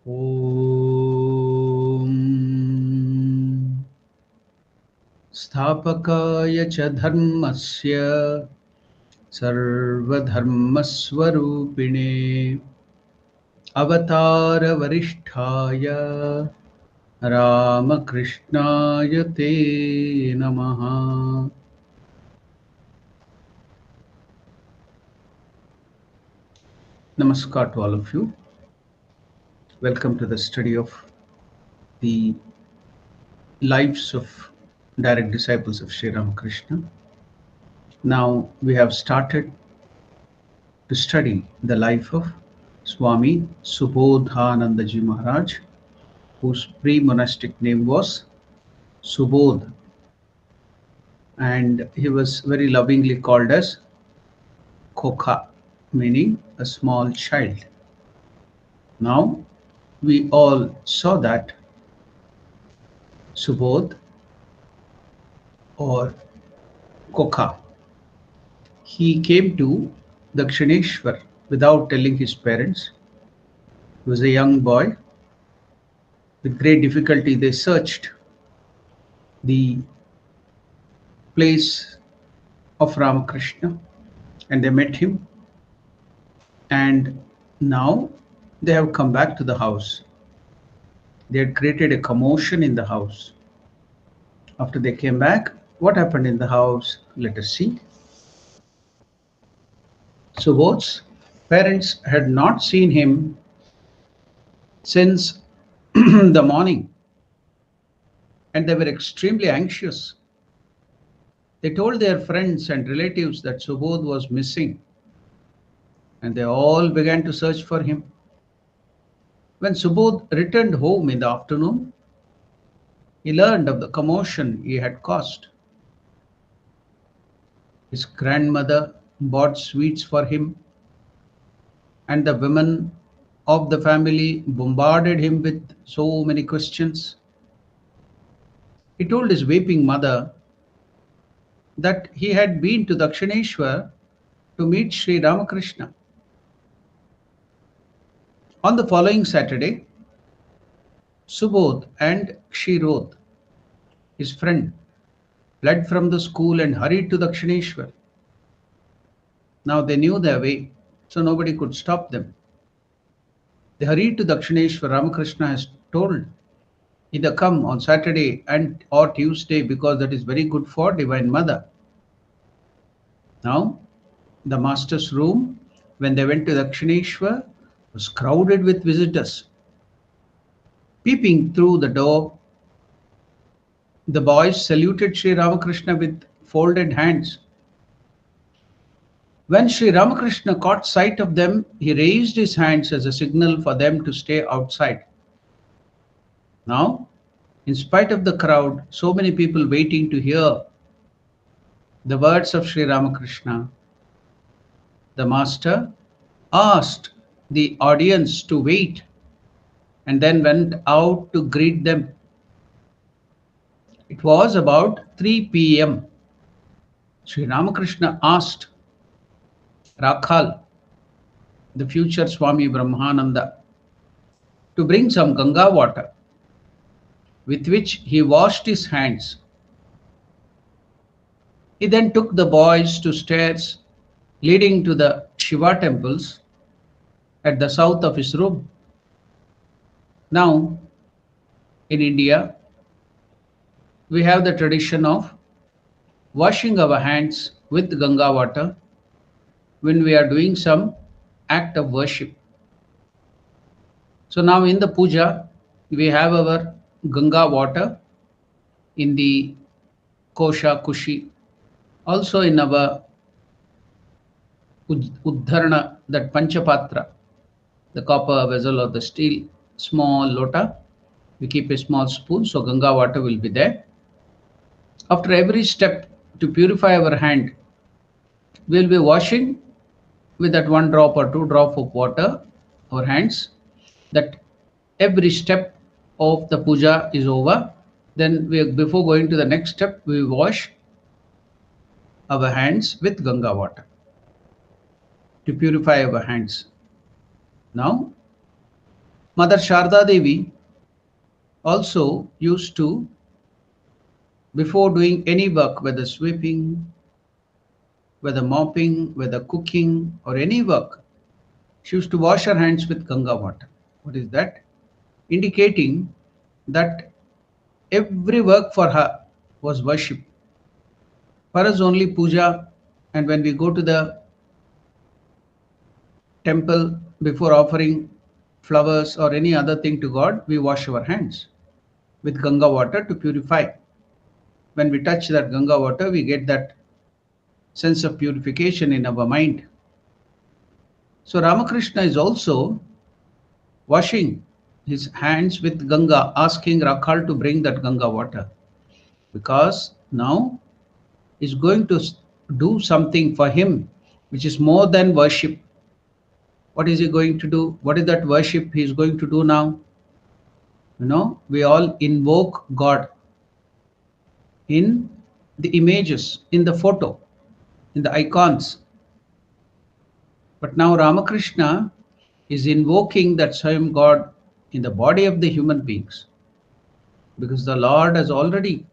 Om Sthapakaya cha dharmasya sarvadharmaswarupine avatara varisthaya Ramakrishnaya te namaha. Namaskar to all of you. Welcome to the study of the lives of direct disciples of Sri Ramakrishna. Now we have started to study the life of Swami Subodhanandaji Maharaj, whose pre-monastic name was Subodh, and he was very lovingly called as Kokha, meaning a small child. Now we all saw that Subodh or Kokha, he came to Dakshineshwar without telling his parents. He was a young boy. With great difficulty, they searched the place of Ramakrishna and they met him. And now they have come back to the house. They had created a commotion in the house. After they came back, what happened in the house? Let us see. Subodh's parents had not seen him since the morning, and they were extremely anxious. They told their friends and relatives that Subodh was missing, and they all began to search for him. When Subodh returned home in the afternoon, he learned of the commotion he had caused. His grandmother bought sweets for him, and the women of the family bombarded him with so many questions. He told his weeping mother that he had been to Dakshineshwar to meet Sri Ramakrishna. On the following Saturday, Subodh and Kshirodh, his friend, fled from the school and hurried to Dakshineshwar. Now they knew their way, so nobody could stop them. They hurried to Dakshineshwar. Ramakrishna has told, either come on Saturday and or Tuesday because that is very good for Divine Mother. Now, the master's room, when they went to Dakshineshwar, was crowded with visitors. Peeping through the door, the boys saluted Sri Ramakrishna with folded hands. When Sri Ramakrishna caught sight of them, he raised his hands as a signal for them to stay outside. Now, in spite of the crowd, so many people waiting to hear the words of Sri Ramakrishna, the master asked the audience to wait and then went out to greet them. It was about 3 p.m. Sri Ramakrishna asked Rakhal, the future Swami Brahmananda, to bring some Ganga water, with which he washed his hands. He then took the boys to stairs leading to the Shiva temples at the south of his room. Now, in India, we have the tradition of washing our hands with Ganga water when we are doing some act of worship. So now in the puja, we have our Ganga water in the Kosha Kushi, also in our Uddharana, that Panchapatra, the copper vessel or the steel small lota, we keep a small spoon, so Ganga water will be there. After every step to purify our hand, we will be washing with that 1 drop or 2 drop of water our hands, that every step of the puja is over. Then before going to the next step, we wash our hands with Ganga water to purify our hands. Now, Mother Sharda Devi also used to, before doing any work, whether sweeping, whether mopping, whether cooking, or any work, she used to wash her hands with Ganga water. What is that? Indicating that every work for her was worship. For us, only puja, and when we go to the temple before offering flowers or any other thing to God, we wash our hands with Ganga water to purify. When we touch that Ganga water, we get that sense of purification in our mind. So Ramakrishna is also washing his hands with Ganga, asking Rakhal to bring that Ganga water, because now he's going to do something for him which is more than worship. What is he going to do? What is that worship he is going to do now? We all invoke God in the images, in the photo, in the icons. But now Ramakrishna is invoking that same God in the body of the human beings, because the Lord has already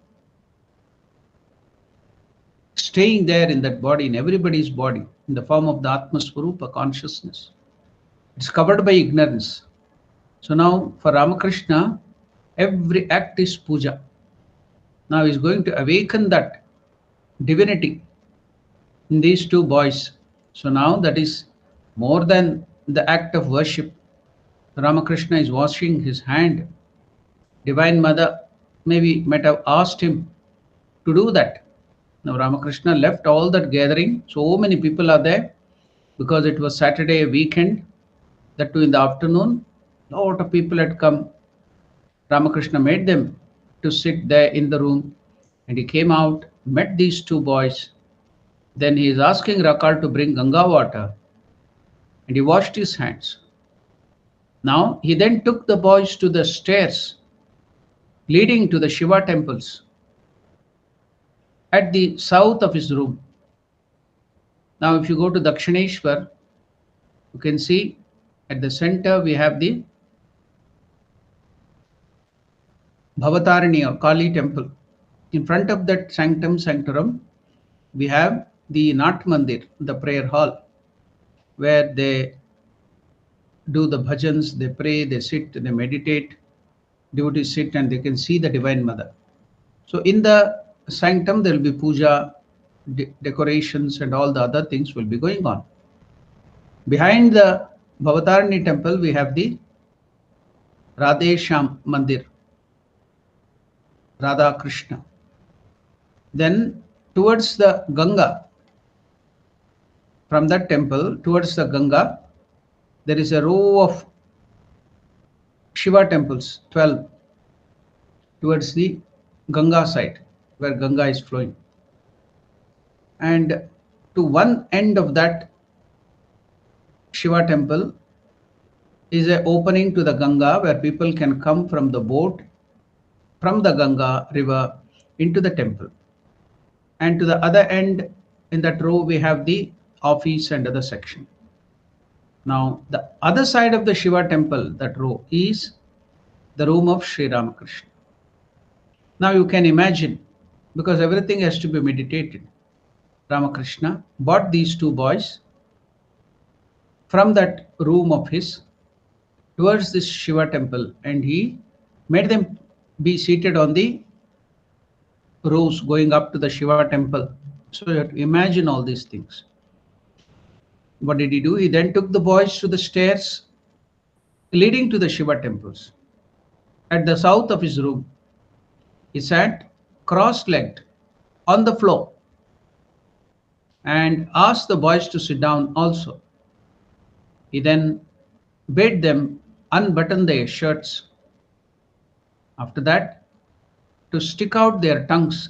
staying there in that body, in everybody's body, in the form of the Atma Swarupa consciousness. It's covered by ignorance. So now for Ramakrishna, every act is puja. Now he's going to awaken that divinity in these two boys. So now that is more than the act of worship. Ramakrishna is washing his hand. Divine Mother maybe might have asked him to do that. Now Ramakrishna left all that gathering. So many people are there because it was Saturday weekend. That too in the afternoon, a lot of people had come. Ramakrishna made them to sit there in the room, and he came out, met these two boys. Then he is asking Rakal to bring Ganga water, and he washed his hands. Now he then took the boys to the stairs leading to the Shiva temples at the south of his room. Now if you go to Dakshineshwar, you can see at the center we have the Bhavatarani or Kali temple. In front of that sanctum sanctorum, we have the Nat Mandir, the prayer hall, where they do the bhajans, they pray, they sit, they meditate. Devotees sit and they can see the Divine Mother. So in the sanctum, there will be puja, decorations, and all the other things will be going on. Behind the Bhavatarani temple, we have the Radhesham Mandir, Radha Krishna. Then towards the Ganga, from that temple towards the Ganga, there is a row of Shiva temples, 12, towards the Ganga side, where Ganga is flowing. And to one end of that Shiva temple is an opening to the Ganga, where people can come from the boat, from the Ganga river into the temple. And to the other end in that row, we have the office and other section. Now, the other side of the Shiva temple, that row, is the room of Sri Ramakrishna. Now you can imagine, because everything has to be meditated, Ramakrishna brought these two boys from that room of his towards this Shiva temple, and he made them be seated on the rows going up to the Shiva temple. So you have to imagine all these things. What did he do? He then took the boys to the stairs leading to the Shiva temples. At the south of his room, he sat cross-legged on the floor and asked the boys to sit down also. He then bade them unbutton their shirts. After that, to stick out their tongues,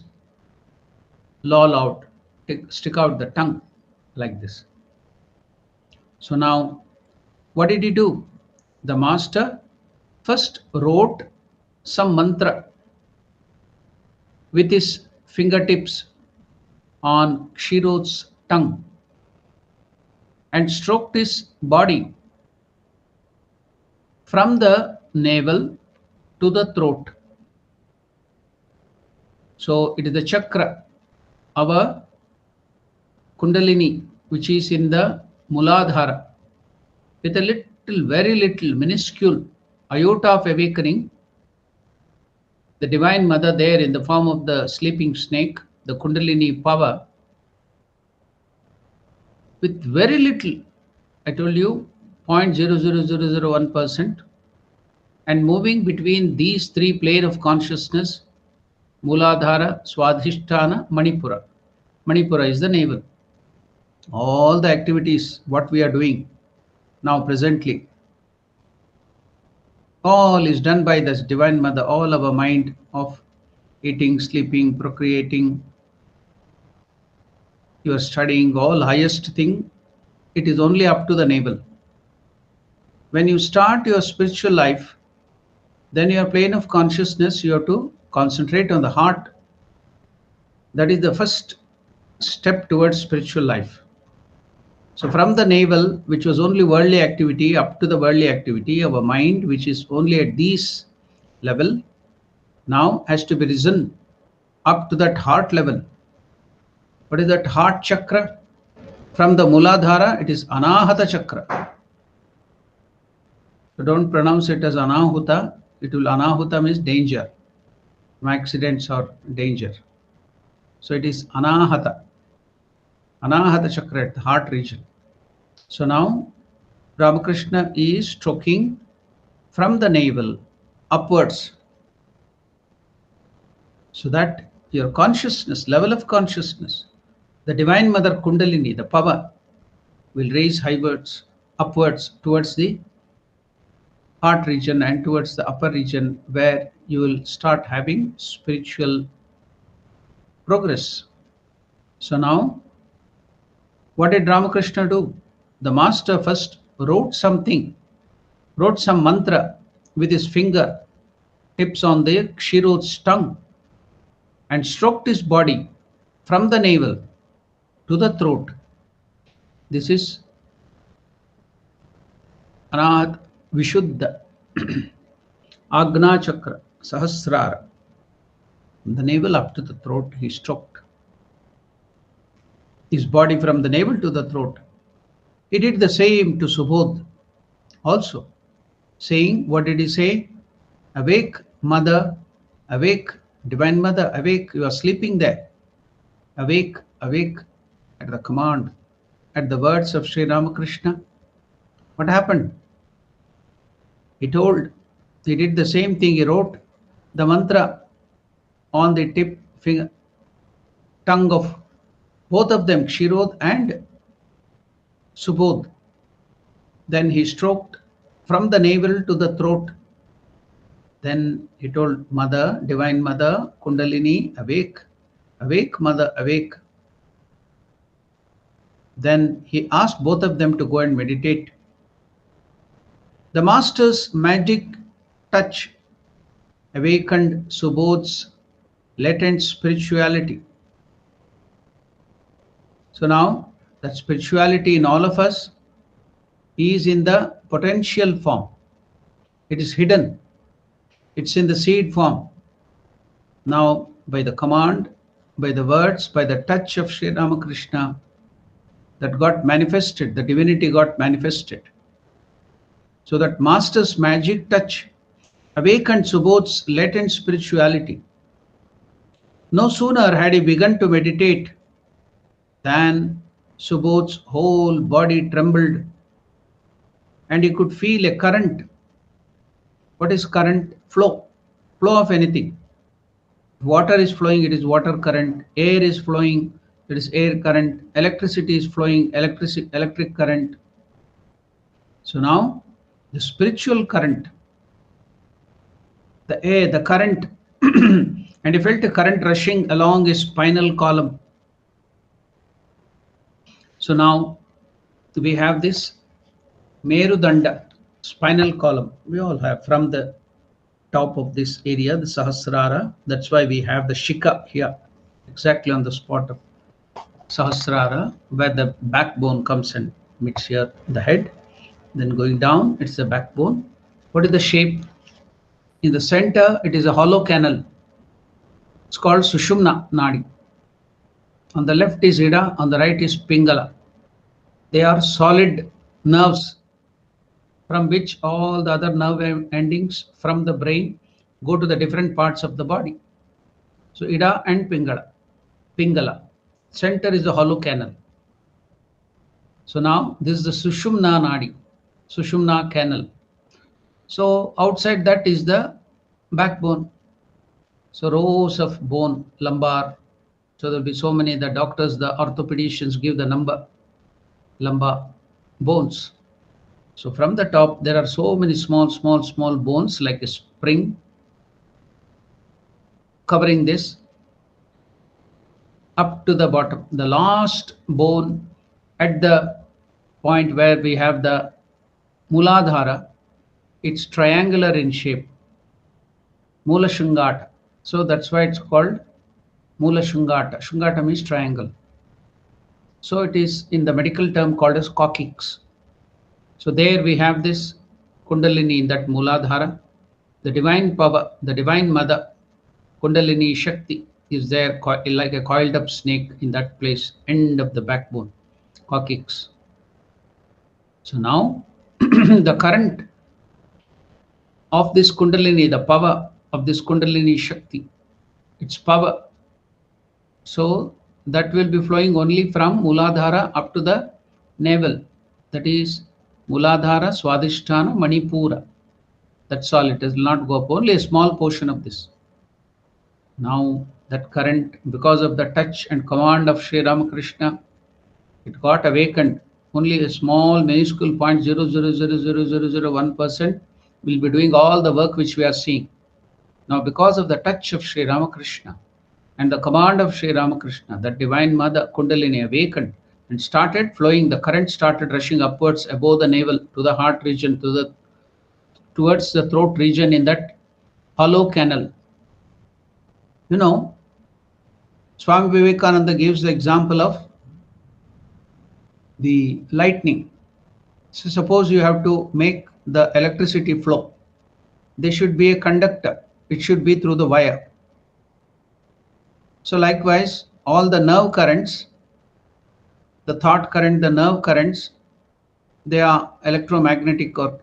loll out, stick out the tongue like this. So now, what did he do? The master first wrote some mantra with his fingertips on Kshirod's tongue and stroked his body from the navel to the throat. So it is the chakra, our Kundalini, which is in the Muladhara, with a little, very little, minuscule iota of awakening. The Divine Mother there in the form of the sleeping snake, the Kundalini power, with very little, I told you 0.00001%, and moving between these three planes of consciousness, Muladhara, Swadhisthana, Manipura. Manipura is the navel. All the activities, what we are doing now presently, all is done by this Divine Mother. All our mind of eating, sleeping, procreating, you are studying, all highest thing, it is only up to the navel. When you start your spiritual life, then your plane of consciousness, you have to concentrate on the heart. That is the first step towards spiritual life. So from the navel, which was only worldly activity, up to the worldly activity, our mind, which is only at this level, now has to be risen up to that heart level. What is that heart chakra? From the Muladhara, it is Anahata chakra. So don't pronounce it as Anahuta. It will, Anahuta means danger, accidents or danger. So it is Anahata. Anahata chakra at the heart region. So now Ramakrishna is stroking from the navel upwards, so that your consciousness, level of consciousness, the Divine Mother Kundalini, the power, will raise highwards, upwards towards the heart region and towards the upper region, where you will start having spiritual progress. So now, what did Ramakrishna do? The master first wrote something, wrote some mantra with his finger tips on the Kshirod's tongue, and stroked his body from the navel to the throat. This is Anahat Vishuddha Agna Chakra Sahasrara. From the navel up to the throat, he stroked his body from the navel to the throat. He did the same to Subodh also, saying, what did he say? Awake, Mother, awake, Divine Mother, awake, you are sleeping there. Awake, awake, at the command, at the words of Sri Ramakrishna. What happened? He did the same thing. He wrote the mantra on the tip finger, tongue of both of them, Kshirod and Subodh. Then he stroked from the navel to the throat. Then he told Mother, Divine Mother, Kundalini, awake, awake, Mother, awake. Then he asked both of them to go and meditate. The master's magic touch awakened Subodh's latent spirituality. So now that spirituality in all of us is in the potential form. It is hidden. It's in the seed form. Now by the command, by the words, by the touch of Sri Ramakrishna, that got manifested, the divinity got manifested. So that master's magic touch awakened Subodh's latent spirituality. No sooner had he begun to meditate than Subodh's whole body trembled, and he could feel a current. What is current? Flow. Flow of anything. Water is flowing, it is water current. Air is flowing, it is air current. Electricity is flowing, electric current. So now the spiritual current, the air, the current, and he felt the current rushing along his spinal column. So now we have this Merudanda, spinal column. We all have from the top of this area, the Sahasrara. That's why we have the Shika here, exactly on the spot of Sahasrara, where the backbone comes and meets here, the head. Then going down, it's the backbone. What is the shape? In the center, it is a hollow canal. It's called Sushumna Nadi. On the left is Ida, on the right is Pingala. They are solid nerves from which all the other nerve endings from the brain go to the different parts of the body. So Ida and Pingala. Pingala. Center is the hollow canal. So now this is the Sushumna Nadi, Sushumna canal. So outside that is the backbone. So rows of bone, lumbar. So there'll be so many, the doctors, the orthopedicians give the number, lumbar bones. So from the top, there are so many small bones like a spring covering this up to the bottom. The last bone at the point where we have the Muladhara, it's triangular in shape, Mula Shungata. So that's why it's called Mula Shungata. Shungata means triangle. So it is in the medical term called as coccyx. So there we have this Kundalini in that Muladhara. The divine power, the divine mother, Kundalini Shakti is there like a coiled up snake in that place, end of the backbone, coccyx. So now the current of this Kundalini, the power of this Kundalini Shakti, its power. So that will be flowing only from Muladhara up to the navel. That is Muladhara, Swadhisthana, Manipura. That's all. It does not go up. Only a small portion of this. Now that current, because of the touch and command of Sri Ramakrishna, it got awakened. Only a small minuscule 0.0000001% will be doing all the work which we are seeing. Now because of the touch of Sri Ramakrishna and the command of Sri Ramakrishna, that divine mother Kundalini awakened and started flowing. The current started rushing upwards above the navel to the heart region, towards the throat region in that hollow canal. You know, Swami Vivekananda gives the example of the lightning. So suppose you have to make the electricity flow. There should be a conductor. It should be through the wire. So likewise, all the nerve currents, the thought current, the nerve currents, they are electromagnetic or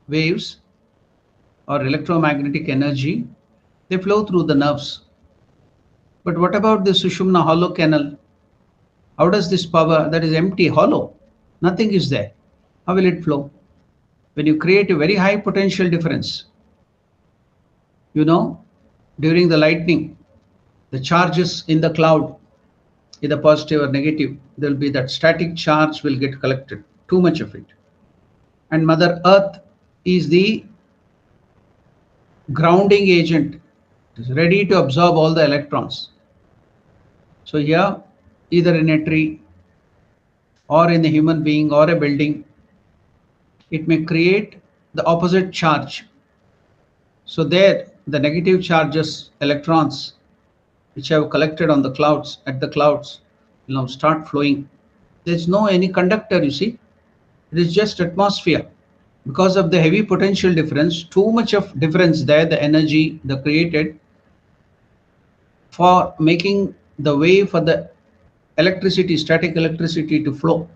waves or electromagnetic energy. They flow through the nerves. But what about the Sushumna hollow canal? How does this power that is empty, hollow, nothing is there? How will it flow? When you create a very high potential difference, you know, during the lightning, the charges in the cloud, either positive or negative, there will be that static charge will get collected, too much of it. And Mother Earth is the grounding agent, it is ready to absorb all the electrons. So here, either in a tree or in a human being or a building, it may create the opposite charge. So there, the negative charges, electrons, which have collected on the clouds, at the clouds, will now start flowing. There's no any conductor, you see. It is just atmosphere. Because of the heavy potential difference, too much of difference there, the energy, the created, for making the way for the electricity, static electricity to flow.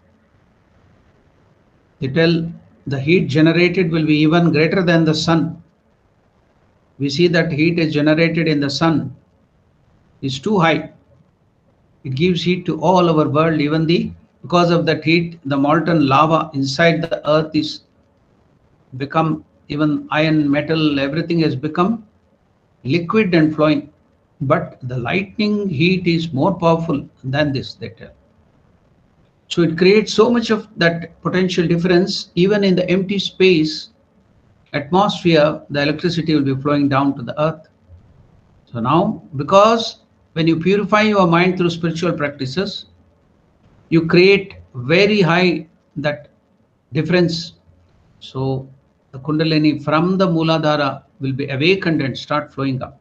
They tell the heat generated will be even greater than the sun. We see that heat is generated in the sun is too high. It gives heat to all our world. Even because of that heat, the molten lava inside the earth is become, even iron, metal, everything has become liquid and flowing. But the lightning heat is more powerful than this, they tell. So it creates so much of that potential difference. Even in the empty space, atmosphere, the electricity will be flowing down to the earth. So now, because when you purify your mind through spiritual practices, you create very high that difference. So the Kundalini from the Muladhara will be awakened and start flowing up.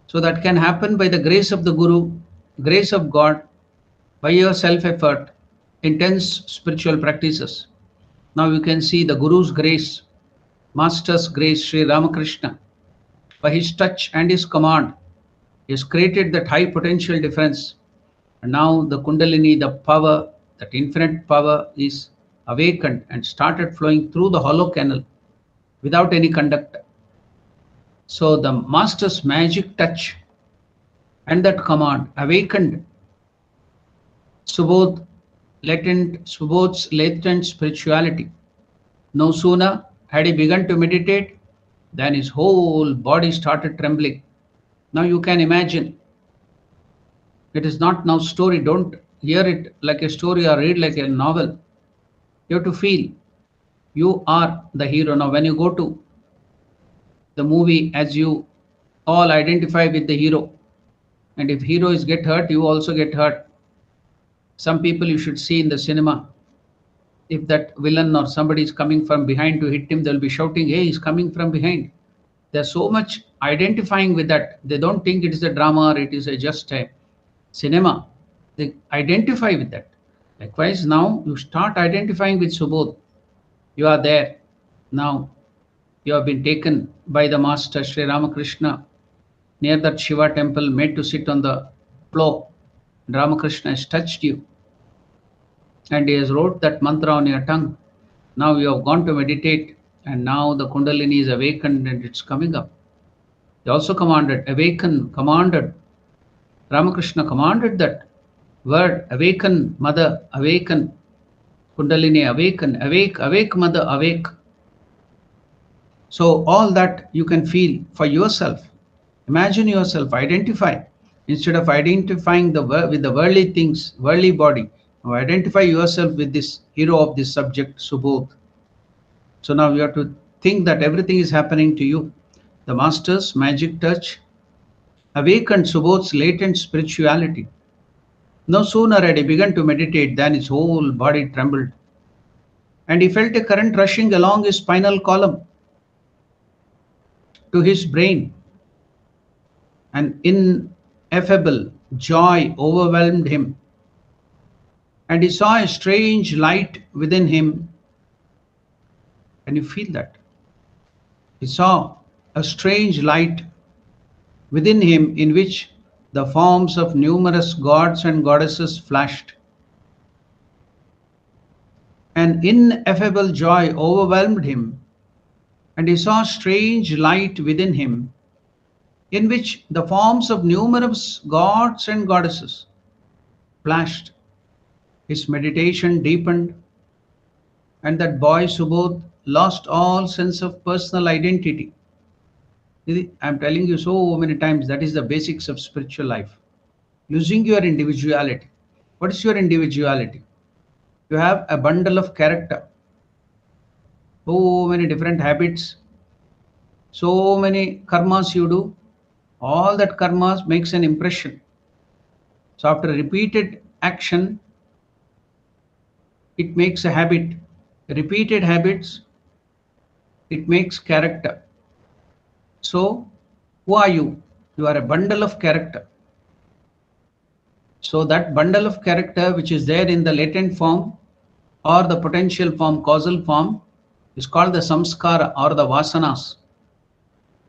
So that can happen by the grace of the Guru, grace of God, by your self-effort, intense spiritual practices. Now you can see the Guru's grace Master's grace, Sri Ramakrishna, by his touch and his command, he has created that high potential difference. And now the Kundalini, the power, that infinite power is awakened and started flowing through the hollow canal without any conductor. So the Master's magic touch and that command awakened Subodh's latent spirituality. No sooner had he begun to meditate than his whole body started trembling. Now you can imagine, it is not now story. Don't hear it like a story or read like a novel. You have to feel. You are the hero. Now when you go to the movie, as you all identify with the hero, and if hero is get hurt, you also get hurt. Some people you should see in the cinema, if that villain or somebody is coming from behind to hit him, they'll be shouting, hey, he's coming from behind. They're so much identifying with that. They don't think it is a drama or it is just a cinema. They identify with that. Likewise, now you start identifying with Subodh. You are there. Now you have been taken by the Master Sri Ramakrishna near that Shiva temple, made to sit on the floor. Ramakrishna has touched you and he has wrote that mantra on your tongue. Now you have gone to meditate and now the Kundalini is awakened and it's coming up. He also commanded, awaken, commanded. Ramakrishna commanded that word, awaken, mother, awaken. Kundalini, awaken, awake, awake, mother, awake. So all that you can feel for yourself. Imagine yourself, identify. Instead of identifying with the worldly things, worldly body, now identify yourself with this hero of this subject, Subodh. So now you have to think that everything is happening to you. The Master's magic touch awakened Subodh's latent spirituality. No sooner had he begun to meditate than his whole body trembled. And he felt a current rushing along his spinal column to his brain. An ineffable joy overwhelmed him. And he saw a strange light within him. Can you feel that? He saw a strange light within him in which the forms of numerous gods and goddesses flashed. An ineffable joy overwhelmed him, and he saw a strange light within him in which the forms of numerous gods and goddesses flashed. His meditation deepened, and that boy Subodh lost all sense of personal identity. I'm telling you so many times, that is the basics of spiritual life. Losing your individuality. What is your individuality? You have a bundle of character. So many different habits. So many karmas you do. All that karmas makes an impression. So after repeated action, it makes a habit. Repeated habits, it makes character. So, who are you? You are a bundle of character. So that bundle of character which is there in the latent form or the potential form, causal form, is called the samskara or the vasanas.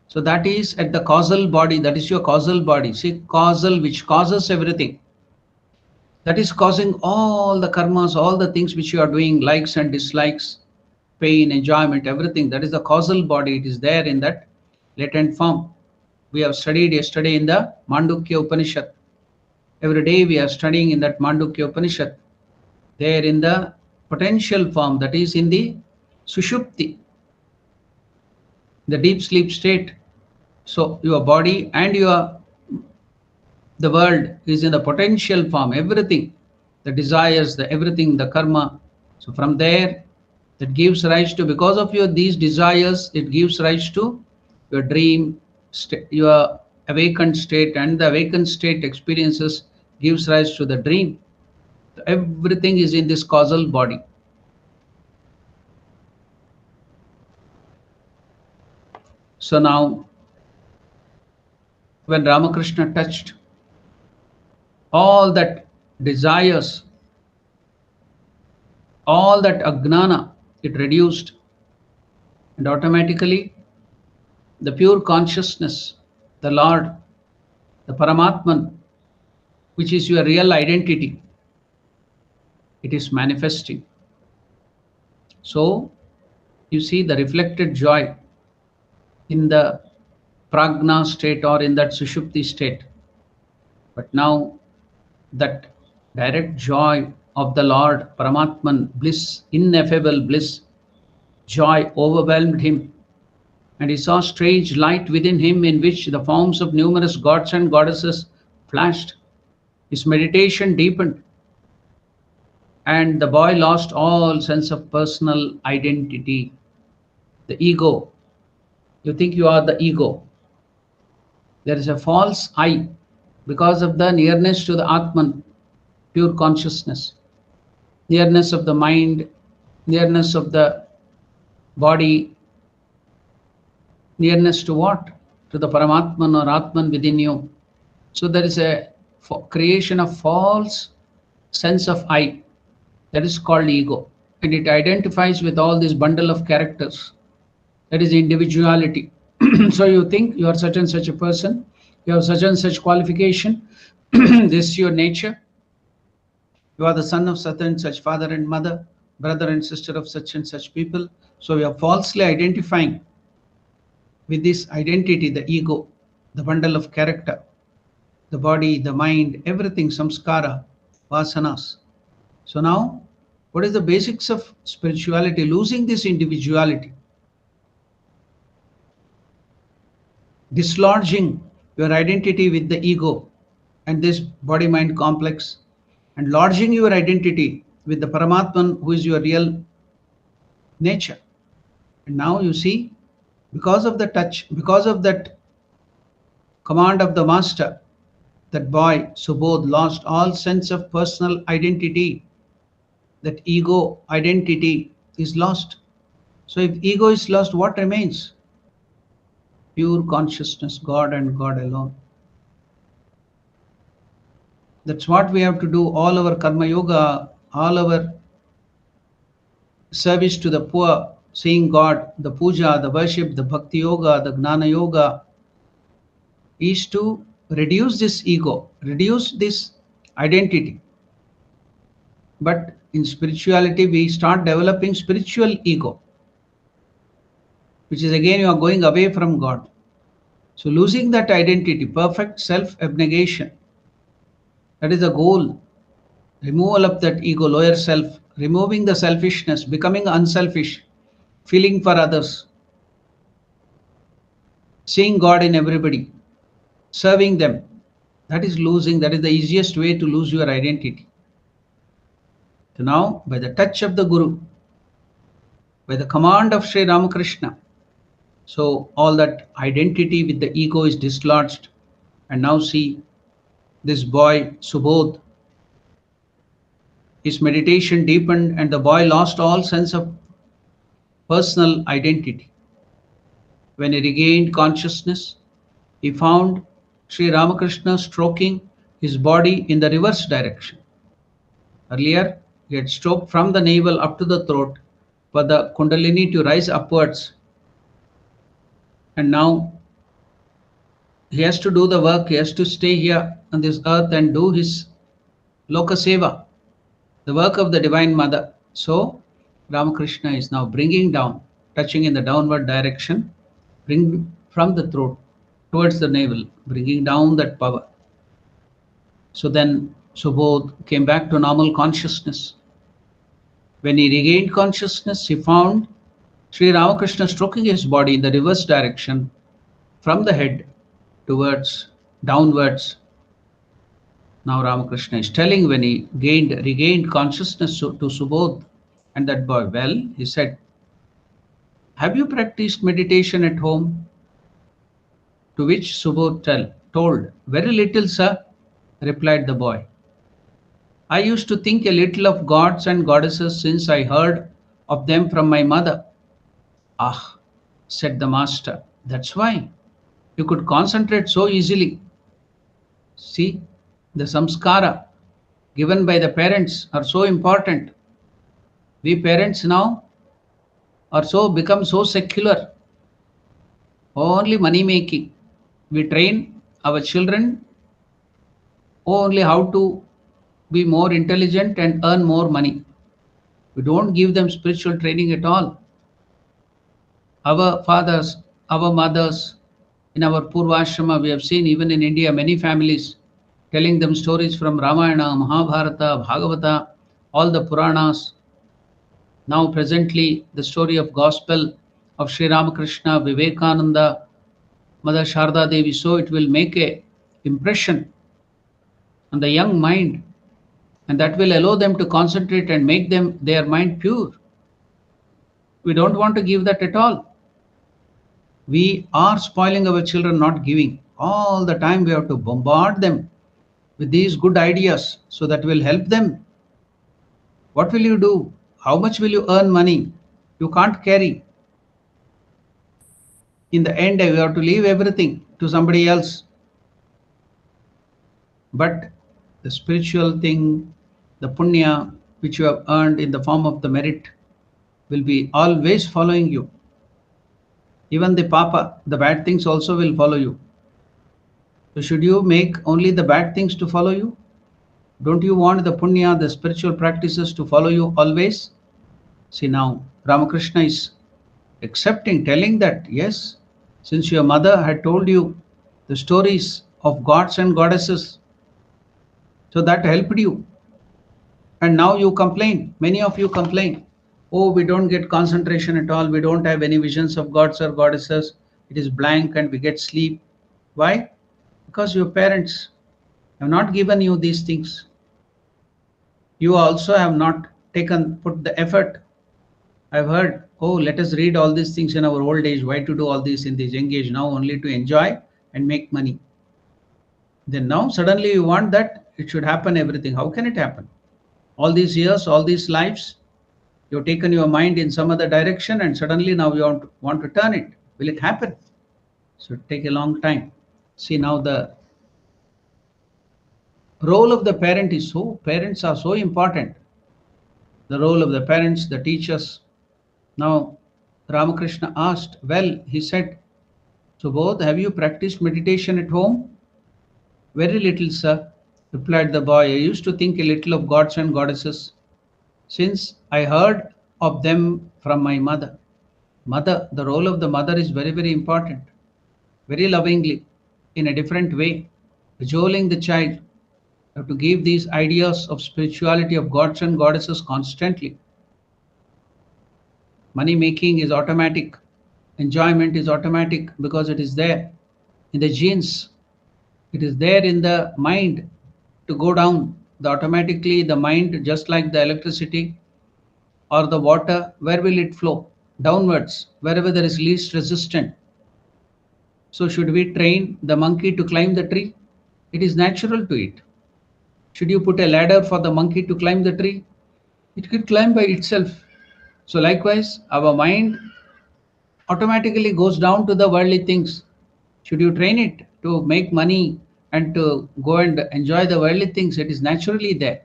So that is at the causal body, that is your causal body. See, causal, which causes everything. That is causing all the karmas, all the things which you are doing, likes and dislikes, pain, enjoyment, everything. That is the causal body. It is there in that latent form. We have studied yesterday in the Mandukya Upanishad. Every day we are studying in that Mandukya Upanishad. There in the potential form, that is in the Sushupti, the deep sleep state. So your body and the world is in the potential form, everything, the desires, the everything, the karma. So from there, that gives rise to, because of these desires, it gives rise to your dream, your awakened state, and the awakened state experiences gives rise to the dream. So everything is in this causal body. So now, when Ramakrishna touched, all that desires, all that ajnana, it reduced. And automatically, the pure consciousness, the Lord, the Paramatman, which is your real identity, it is manifesting. So, you see the reflected joy in the prajna state or in that sushupti state. But now that direct joy of the Lord, Paramatman, bliss, ineffable bliss, joy overwhelmed him, and he saw strange light within him in which the forms of numerous gods and goddesses flashed. His meditation deepened, and the boy lost all sense of personal identity, the ego. You think you are the ego. There is a false I because of the nearness to the Atman, pure consciousness, nearness of the mind, nearness of the body, nearness to what? To the Paramatman or Atman within you. So there is a creation of false sense of I that is called ego, and it identifies with all this bundle of characters. That is individuality. So you think you are such and such a person, you have such and such qualification, this is your nature, you are the son of such and such father and mother, brother and sister of such and such people. So you are falsely identifying with this identity, the ego, the bundle of character, the body, the mind, everything, samskara, vasanas. So now, what is the basics of spirituality? Losing this individuality, dislodging your identity with the ego and this body-mind complex, and lodging your identity with the Paramatman, who is your real nature. And now you see, because of the touch, because of that command of the master, that boy Subodh lost all sense of personal identity. That ego identity is lost. So if ego is lost, what remains? Pure consciousness, God and God alone. That's what we have to do. All our karma yoga, all our service to the poor, seeing God, the puja, the worship, the bhakti yoga, the gnana yoga, is to reduce this ego, reduce this identity. But in spirituality, we start developing spiritual ego, which is again you are going away from God. So losing that identity, perfect self-abnegation, that is the goal. Removal of that ego, lower self, removing the selfishness, becoming unselfish, feeling for others, seeing God in everybody, serving them. That is losing, that is the easiest way to lose your identity. So now, by the touch of the Guru, by the command of Sri Ramakrishna, so all that identity with the ego is dislodged. And now see this boy Subodh, his meditation deepened and the boy lost all sense of personal identity. When he regained consciousness, he found Sri Ramakrishna stroking his body in the reverse direction. Earlier, he had stroked from the navel up to the throat for the Kundalini to rise upwards. And now he has to do the work, he has to stay here on this earth and do his Lokaseva, the work of the Divine Mother. So Ramakrishna is now bringing down, touching in the downward direction, bring from the throat towards the navel, bringing down that power. So then Subodh came back to normal consciousness. When he regained consciousness, he found Sri Ramakrishna stroking his body in the reverse direction from the head towards downwards. Now Ramakrishna is telling, when he regained consciousness to Subodh and that boy, well, he said, have you practiced meditation at home? To which Subodh told, very little, sir, replied the boy. I used to think a little of gods and goddesses since I heard of them from my mother. Ah, said the master, that's why you could concentrate so easily. See, the samskara given by the parents are so important. We parents now or so become so secular, only money making. We train our children only how to be more intelligent and earn more money. We don't give them spiritual training at all. Our fathers, our mothers, in our Purvashrama, we have seen even in India many families telling them stories from Ramayana, Mahabharata, Bhagavata, all the Puranas. Now presently the story of gospel of Sri Ramakrishna, Vivekananda, Mother Sharda Devi, so it will make a impression on the young mind, and that will allow them to concentrate and make them their mind pure. We don't want to give that at all. We are spoiling our children, not giving. All the time we have to bombard them with these good ideas so that will help them. What will you do? How much will you earn money? You can't carry. In the end, you have to leave everything to somebody else. But the spiritual thing, the punya which you have earned in the form of the merit, will be always following you. Even the papa, the bad things also will follow you. So should you make only the bad things to follow you? Don't you want the punya, the spiritual practices to follow you always? See, now Ramakrishna is accepting, telling that yes, since your mother had told you the stories of gods and goddesses, so that helped you. And now you complain, many of you complain, oh, we don't get concentration at all, we don't have any visions of gods or goddesses, it is blank and we get sleep. Why? Because your parents have not given you these things. You also have not put the effort. I've heard, oh, let us read all these things in our old age, why to do all this in this young age, now only to enjoy and make money. Then now suddenly you want that it should happen everything. How can it happen? All these years, all these lives, you've taken your mind in some other direction and suddenly now you want to turn it. Will it happen? So it take a long time. See, now the role of the parents are so important. The role of the parents, the teachers. Now Ramakrishna asked, well, he said, Subodh, have you practiced meditation at home? Very little, sir, replied the boy. I used to think a little of gods and goddesses, since I heard of them from my mother. Mother, the role of the mother is very, very important. Very lovingly, in a different way, cajoling the child. You have to give these ideas of spirituality of gods and goddesses constantly. Money making is automatic. Enjoyment is automatic because it is there in the genes. It is there in the mind to go down. Automatically the mind, just like the electricity or the water, where will it flow? Downwards, wherever there is least resistance. So should we train the monkey to climb the tree? It is natural to it. Should you put a ladder for the monkey to climb the tree? It could climb by itself. So likewise, our mind automatically goes down to the worldly things. Should you train it to make money and to go and enjoy the worldly things? It is naturally there.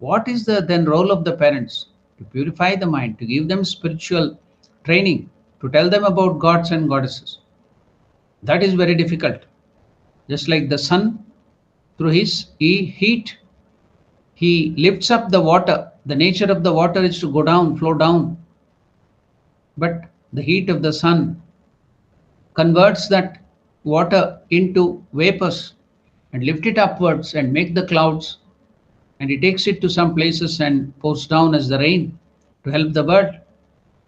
What is the then role of the parents? To purify the mind, to give them spiritual training, to tell them about gods and goddesses. That is very difficult. Just like the sun, through his heat, he lifts up the water. The nature of the water is to go down, flow down. But the heat of the sun converts that water into vapors and lift it upwards and make the clouds, and he takes it to some places and pours down as the rain to help the world.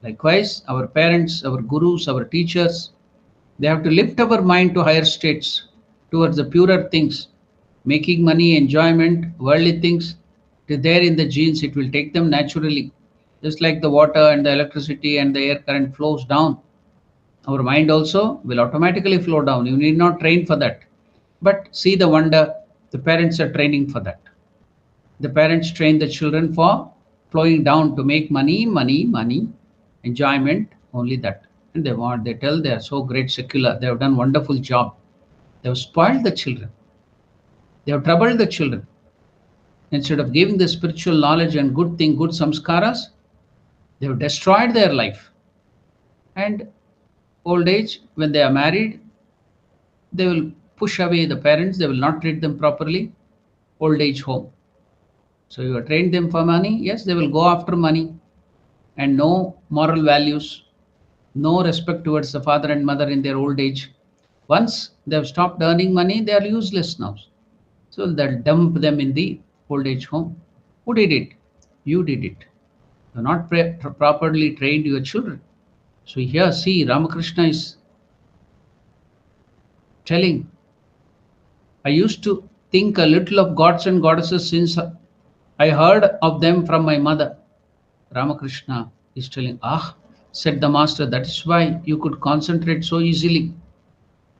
Likewise, our parents, our gurus, our teachers, they have to lift our mind to higher states, towards the purer things. Making money, enjoyment, worldly things, it is there in the genes. It will take them naturally. Just like the water and the electricity and the air current flows down, our mind also will automatically flow down. You need not train for that. But see the wonder, the parents are training for that. The parents train the children for flowing down to make money, enjoyment, only that. And they tell they are so great secular. They have done wonderful job. They have spoiled the children. They have troubled the children. Instead of giving the spiritual knowledge and good thing, good samskaras, They have destroyed their life. And old age, when they are married, they will push away the parents, they will not treat them properly. Old age home. So you have trained them for money, yes, they will go after money, and no moral values, no respect towards the father and mother in their old age. Once they have stopped earning money, they are useless now. So they'll dump them in the old age home. Who did it? You did it. You have not properly trained your children. So here, see, Ramakrishna is telling, I used to think a little of gods and goddesses since I heard of them from my mother. Ramakrishna is telling, said the master, that is why you could concentrate so easily.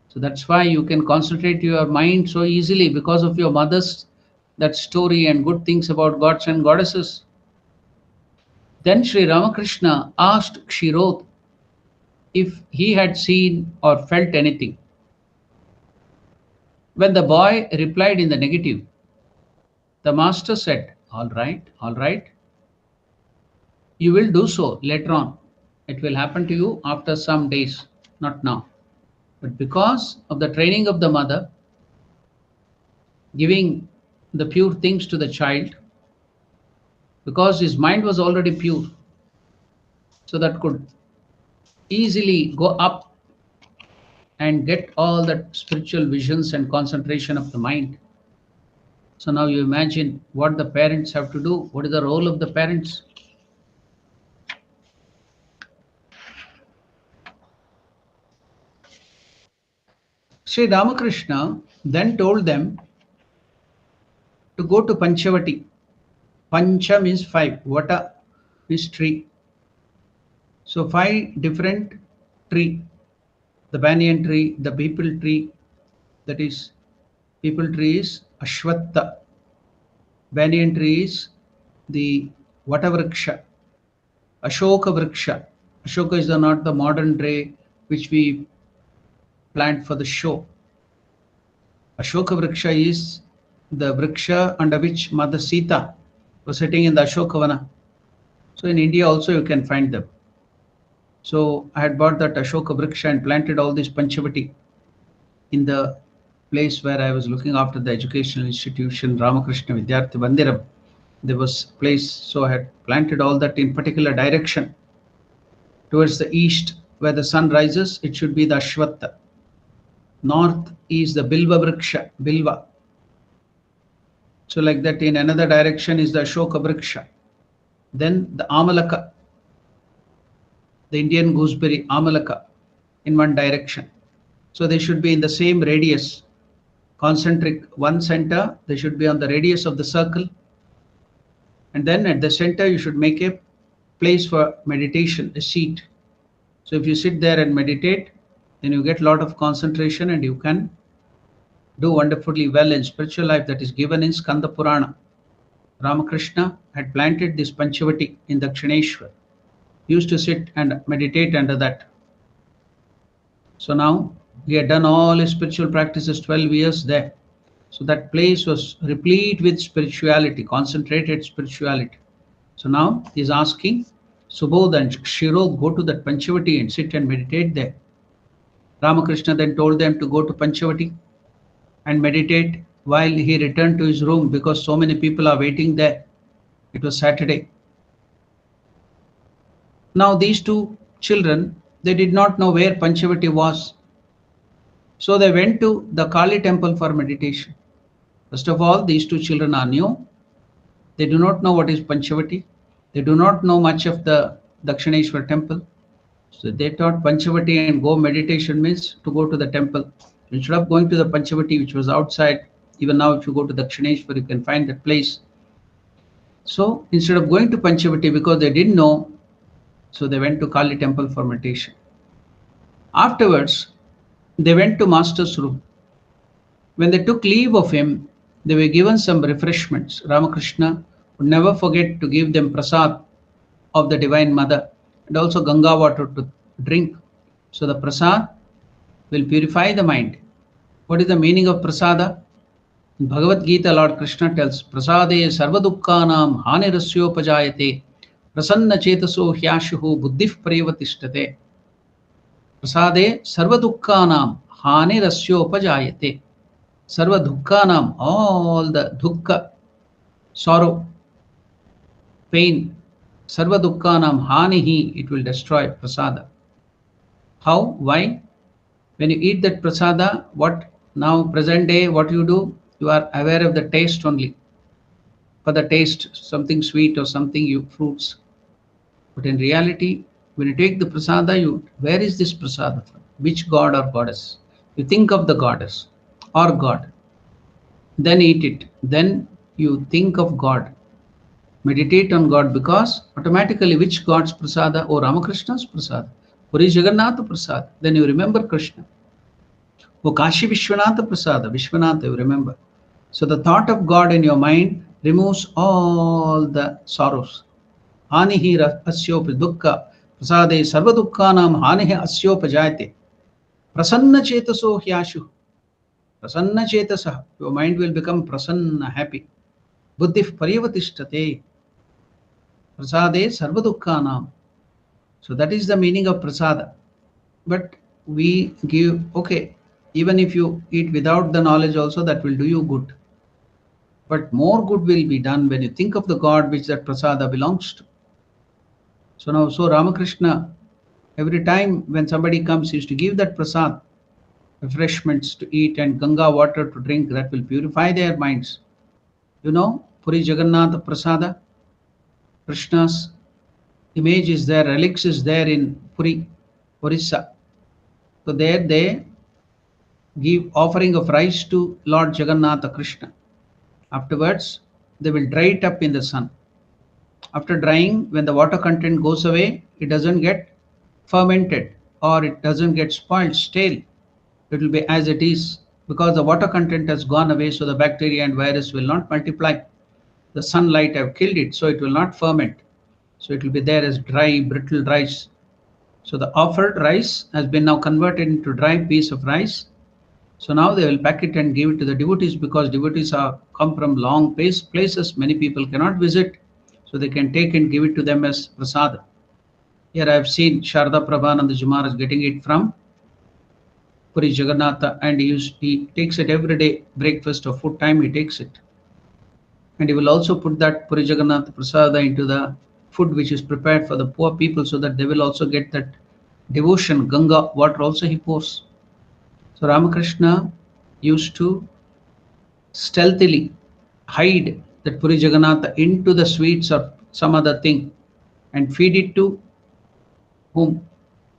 So that's why you can concentrate your mind so easily, because of your mother's that story and good things about gods and goddesses. Then Sri Ramakrishna asked Kshirodh if he had seen or felt anything. When the boy replied in the negative, the master said, all right. You will do so later on. It will happen to you after some days, not now. But because of the training of the mother, giving the pure things to the child, because his mind was already pure, so that could easily go up and get all that spiritual visions and concentration of the mind. So now you imagine what the parents have to do. What is the role of the parents? Sri Ramakrishna then told them to go to Panchavati. Pancha means 5, Vata means tree. So 5 different tree. The banyan tree, the people tree, that is, people tree is Ashwatta. Banyan tree is the Vatavriksha. Ashoka Vriksha. Ashoka is not the modern tree which we plant for the show. Ashoka Vriksha is the Vriksha under which Mother Sita was sitting in the Ashokavana. So in India also you can find them. So I had bought that Ashoka Vriksha and planted all these Panchavati in the place where I was looking after the educational institution, Ramakrishna Vidyarthi Mandiram. There was a place, so I had planted all that in particular direction. Towards the east, where the sun rises, it should be the Ashwatta. North is the Bilva Vriksha, Bilva. So like that, in another direction is the Ashoka Vriksha. Then the Amalaka, the Indian gooseberry, Amalaka, in one direction. So they should be in the same radius, concentric, one center. They should be on the radius of the circle. And then at the center, you should make a place for meditation, a seat. So if you sit there and meditate, then you get a lot of concentration and you can do wonderfully well in spiritual life. That is given in Skanda Purana. Ramakrishna had planted this Panchavati in Dakshineshwar. He used to sit and meditate under that. So now he had done all his spiritual practices 12 years there. So that place was replete with spirituality, concentrated spirituality. So now he is asking Subodh and Kshirodh, go to that Panchavati and sit and meditate there. Ramakrishna then told them to go to Panchavati and meditate while he returned to his room, because so many people are waiting there. It was Saturday. Now these two children, they did not know where Panchavati was. So they went to the Kali temple for meditation. First of all, these two children are new. They do not know what is Panchavati. They do not know much of the Dakshineshwar temple. So they thought Panchavati and go meditation means to go to the temple. Instead of going to the Panchavati, which was outside, even now if you go to Dakshineshwar, you can find that place. So instead of going to Panchavati, because they didn't know, so they went to Kali temple for meditation. Afterwards, they went to Master's room. When they took leave of him, they were given some refreshments. Ramakrishna would never forget to give them prasad of the Divine Mother and also Ganga water to drink. So the prasad will purify the mind. What is the meaning of prasada? In Bhagavad Gita, Lord Krishna tells, Prasade sarva dukkhanam hanirasyo pajayate Prasanna chetaso hyashuhu buddhif paryavatishtate. Prasade sarva dukkhanam hanirasyopa. Sarva dukkhanam, all the dukkha, sorrow, pain, sarva dukkhanam hanihi, it will destroy prasada. How? Why? When you eat that prasada, what now present day, what you do? You are aware of the taste only. For the taste, something sweet or something you fruits. But in reality, when you take the prasada, where is this prasada from? Which god or goddess? You think of the goddess or god, then eat it. Then you think of God. Meditate on God, because automatically which God's prasada? Oh, Ramakrishna's prasada. Puri Jagannatha prasada. Then you remember Krishna. Oh, Kashi Vishwanatha prasada. Vishwanatha, you remember. So the thought of God in your mind removes all the sorrows. Hanihi asyopa dukkha prasade sarva dukkhanam hanihi asyopa jayate. Prasanna chetaso hyashu. Prasanna chetasah. Your mind will become prasanna, happy. Buddhif paryavatishtate. Prasade sarva dukkhanam. So that is the meaning of prasada. But we give, okay, even if you eat without the knowledge also, that will do you good. But more good will be done when you think of the God which that prasada belongs to. So now, so Ramakrishna, every time when somebody comes, he used to give that prasad, refreshments to eat and Ganga water to drink, that will purify their minds. You know, Puri Jagannatha Prasada, Krishna's image is there, relics is there in Puri, Orissa. So there they give offering of rice to Lord Jagannatha Krishna. Afterwards, they will dry it up in the sun. After drying, when the water content goes away, it doesn't get fermented or it doesn't get spoiled, stale. It will be as it is, because the water content has gone away, so the bacteria and virus will not multiply. The sunlight have killed it, so it will not ferment. So it will be there as dry, brittle rice. So the offered rice has been now converted into dry piece of rice. So now they will pack it and give it to the devotees, because devotees come from long places. Many people cannot visit, so they can take and give it to them as prasada. Here I have seen Sharda Prabhananda Maharaj getting it from Puri Jagannatha, and he takes it every day, breakfast or food time, he takes it. And he will also put that Puri Jagannatha Prasada into the food which is prepared for the poor people, so that they will also get that devotion. Ganga water also he pours. So Ramakrishna used to stealthily hide that Puri Jagannatha into the sweets or some other thing and feed it to whom?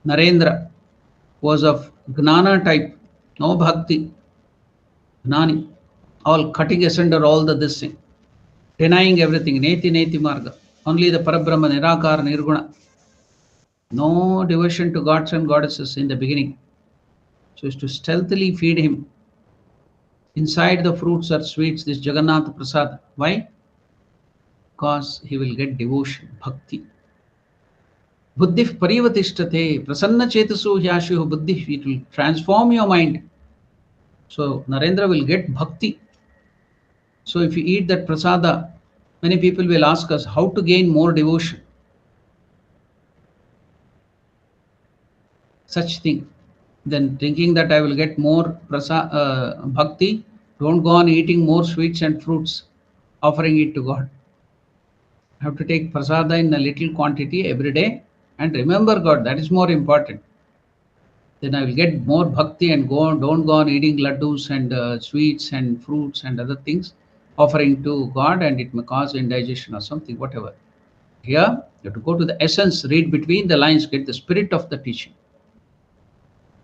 Narendra was of Gnana type, no Bhakti, Gnani, all cutting asunder all this thing, denying everything, Neti Neti Marga, only the Parabrahma, Nirakara, Nirguna, no devotion to gods and goddesses in the beginning. So is to stealthily feed him. Inside the fruits or sweets, this Jagannath Prasad. Why? Because he will get devotion, bhakti. Buddhif parivatishtate, prasanna chetasu hyashu buddhi, it will transform your mind. So Narendra will get bhakti. So if you eat that prasada, many people will ask us how to gain more devotion. Such thing. Then thinking that I will get more bhakti, don't go on eating more sweets and fruits, offering it to God. I have to take prasada in a little quantity every day and remember God. That is more important. Then I will get more bhakti and don't go on eating laddus and sweets and fruits and other things, offering to God, and it may cause indigestion or something, whatever. Here, you have to go to the essence, read between the lines, get the spirit of the teaching.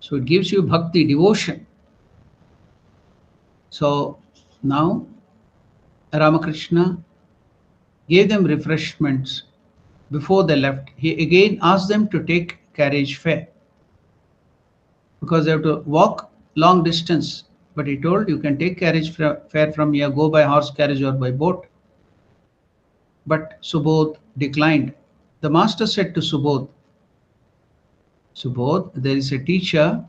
So it gives you bhakti, devotion. So now Ramakrishna gave them refreshments before they left. He again asked them to take carriage fare, because they have to walk long distance. But he told, you can take carriage fare from here, go by horse carriage or by boat. But Subodh declined. The master said to Subodh, Subodh, there is a teacher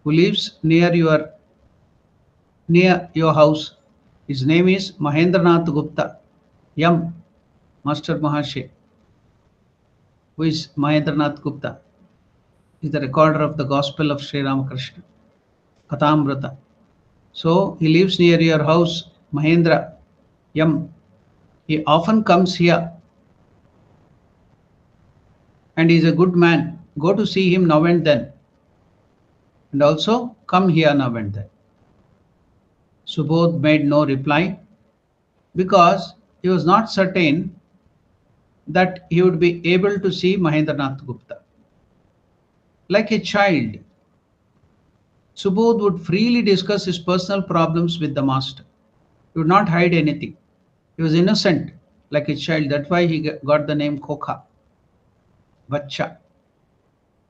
who lives near your house. His name is Mahendranath Gupta, Yam. Master Maharshi, who is Mahendranath Gupta, is the recorder of the Gospel of Sri Ramakrishna, Kathamrita. So he lives near your house, Mahendra Yam. He often comes here and he is a good man. Go to see him now and then. And also come here now and then. Subodh made no reply because he was not certain that he would be able to see Mahendranath Gupta. Like a child, Subodh would freely discuss his personal problems with the master. He would not hide anything. He was innocent, like a child. That's why he got the name Kokha, Bacha.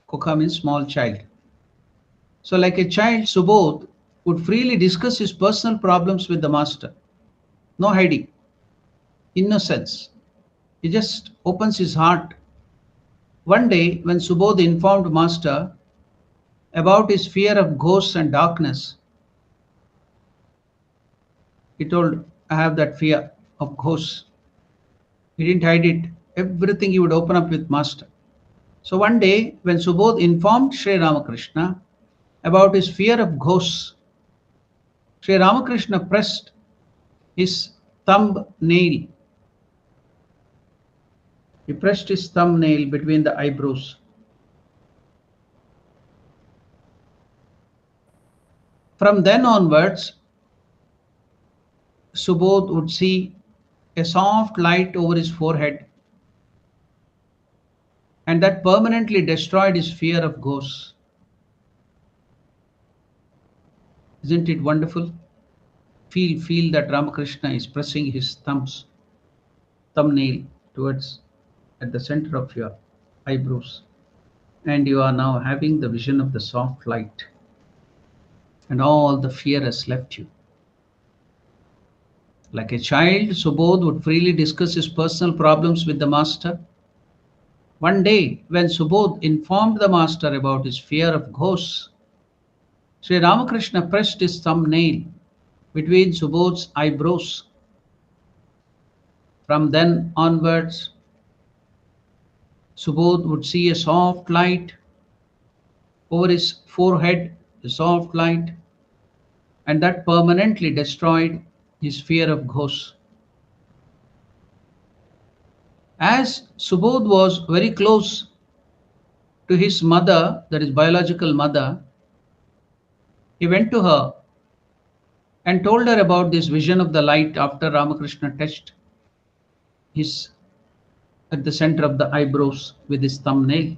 Kokha means small child. So like a child, Subodh would freely discuss his personal problems with the master. No hiding, innocence. He just opens his heart. One day, when Subodh informed master about his fear of ghosts and darkness, he told, I have that fear of ghosts. He didn't hide it. Everything he would open up with master. So one day, when Subodh informed Sri Ramakrishna about his fear of ghosts, Sri Ramakrishna pressed his thumbnail. He pressed his thumbnail between the eyebrows. From then onwards, Subodh would see a soft light over his forehead, and that permanently destroyed his fear of ghosts. Isn't it wonderful? Feel that Ramakrishna is pressing his thumbnail towards at the center of your eyebrows, and you are now having the vision of the soft light, and all the fear has left you. Like a child, Subodh would freely discuss his personal problems with the master. One day, when Subodh informed the master about his fear of ghosts, Sri Ramakrishna pressed his thumbnail between Subodh's eyebrows. From then onwards, Subodh would see a soft light over his forehead, a soft light, and that permanently destroyed his fear of ghosts. As Subodh was very close to his mother, that is biological mother, he went to her and told her about this vision of the light after Ramakrishna touched his at the center of the eyebrows with his thumbnail.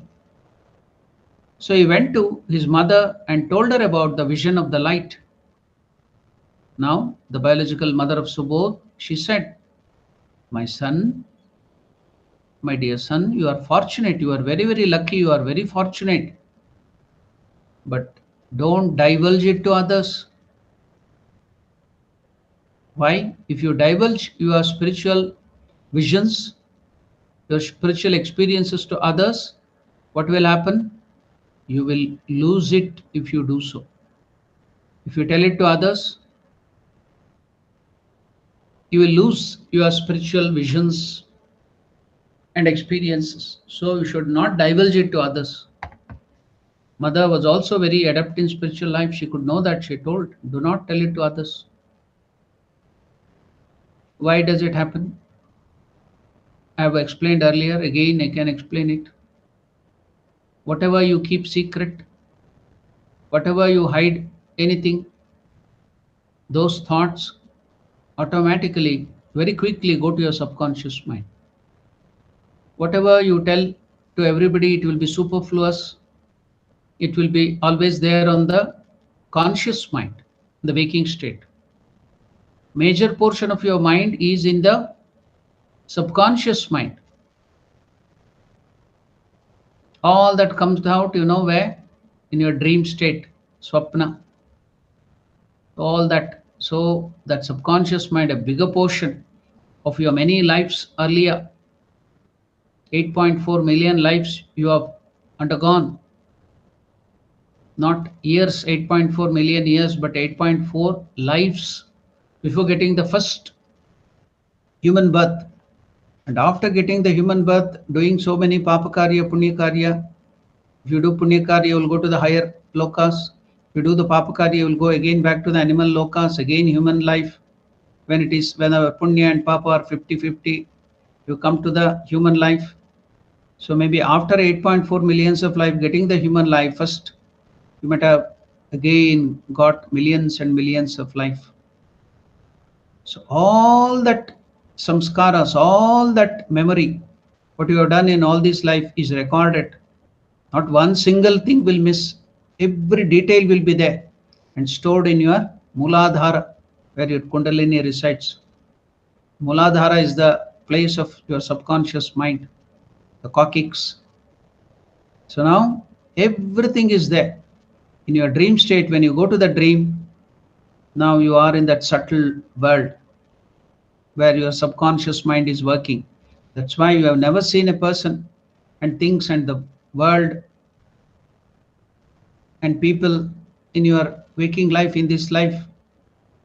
So he went to his mother and told her about the vision of the light. Now, the biological mother of Subodh, she said, my son, my dear son, you are fortunate, you are very, very lucky, you are very fortunate. But don't divulge it to others. Why? If you divulge your spiritual visions, your spiritual experiences to others, what will happen? You will lose it if you do so. If you tell it to others, you will lose your spiritual visions and experiences. So you should not divulge it to others. Mother was also very adept in spiritual life. She could know that. She told, do not tell it to others. Why does it happen? I have explained earlier. Again, I can explain it. Whatever you keep secret, whatever you hide, anything, those thoughts automatically, very quickly go to your subconscious mind. Whatever you tell to everybody, it will be superfluous. It will be always there on the conscious mind, the waking state. Major portion of your mind is in the subconscious mind. All that comes out, you know where? In your dream state, swapna. All that. So that subconscious mind, a bigger portion of your many lives earlier, 8.4 million lives you have undergone. Not years, 8.4 million years, but 8.4 lives before getting the first human birth. And after getting the human birth, doing so many papakarya, punyakarya, if you do punyakarya, you will go to the higher lokas. If you do the papakarya, you will go again back to the animal lokas, again human life. When our punya and papa are 50-50, you come to the human life. So maybe after 8.4 millions of life, getting the human life first, you might have again got millions and millions of life. So all that samskaras, all that memory, what you have done in all this life is recorded. Not one single thing will miss. Every detail will be there and stored in your Muladhara, where your Kundalini resides. Muladhara is the place of your subconscious mind, the coccyx. So now everything is there. In your dream state, when you go to the dream, now you are in that subtle world where your subconscious mind is working. That's why you have never seen a person and things and the world and people in your waking life, in this life.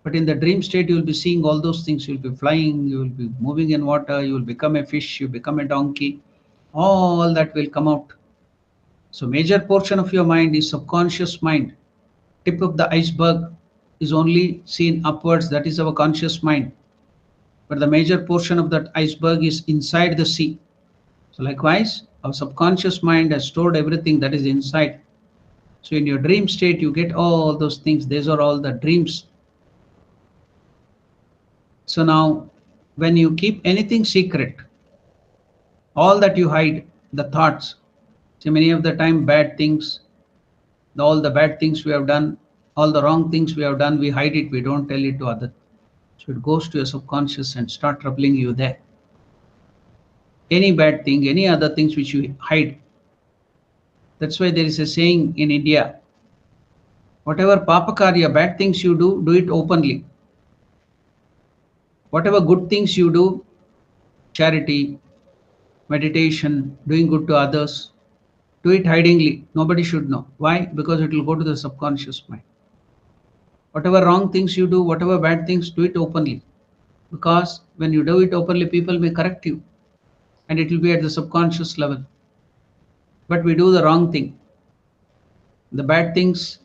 But in the dream state, you will be seeing all those things. You will be flying, you will be moving in water, you will become a fish, you become a donkey. All that will come out. So major portion of your mind is subconscious mind. Tip of the iceberg is only seen upwards. That is our conscious mind. But the major portion of that iceberg is inside the sea. So likewise, our subconscious mind has stored everything that is inside. So in your dream state, you get all those things. These are all the dreams. So now, when you keep anything secret, all that you hide, the thoughts, see many of the time bad things, all the bad things we have done, all the wrong things we have done, we hide it, we don't tell it to others. So it goes to your subconscious and start troubling you there. Any bad thing, any other things which you hide. That's why there is a saying in India, whatever papakarya, bad things you do it openly. Whatever good things you do, charity, meditation, doing good to others, do it hidingly. Nobody should know. Why? Because it will go to the subconscious mind. Whatever wrong things you do, whatever bad things, do it openly. Because when you do it openly, people may correct you. And it will be at the subconscious level. But we do the wrong thing. The bad things,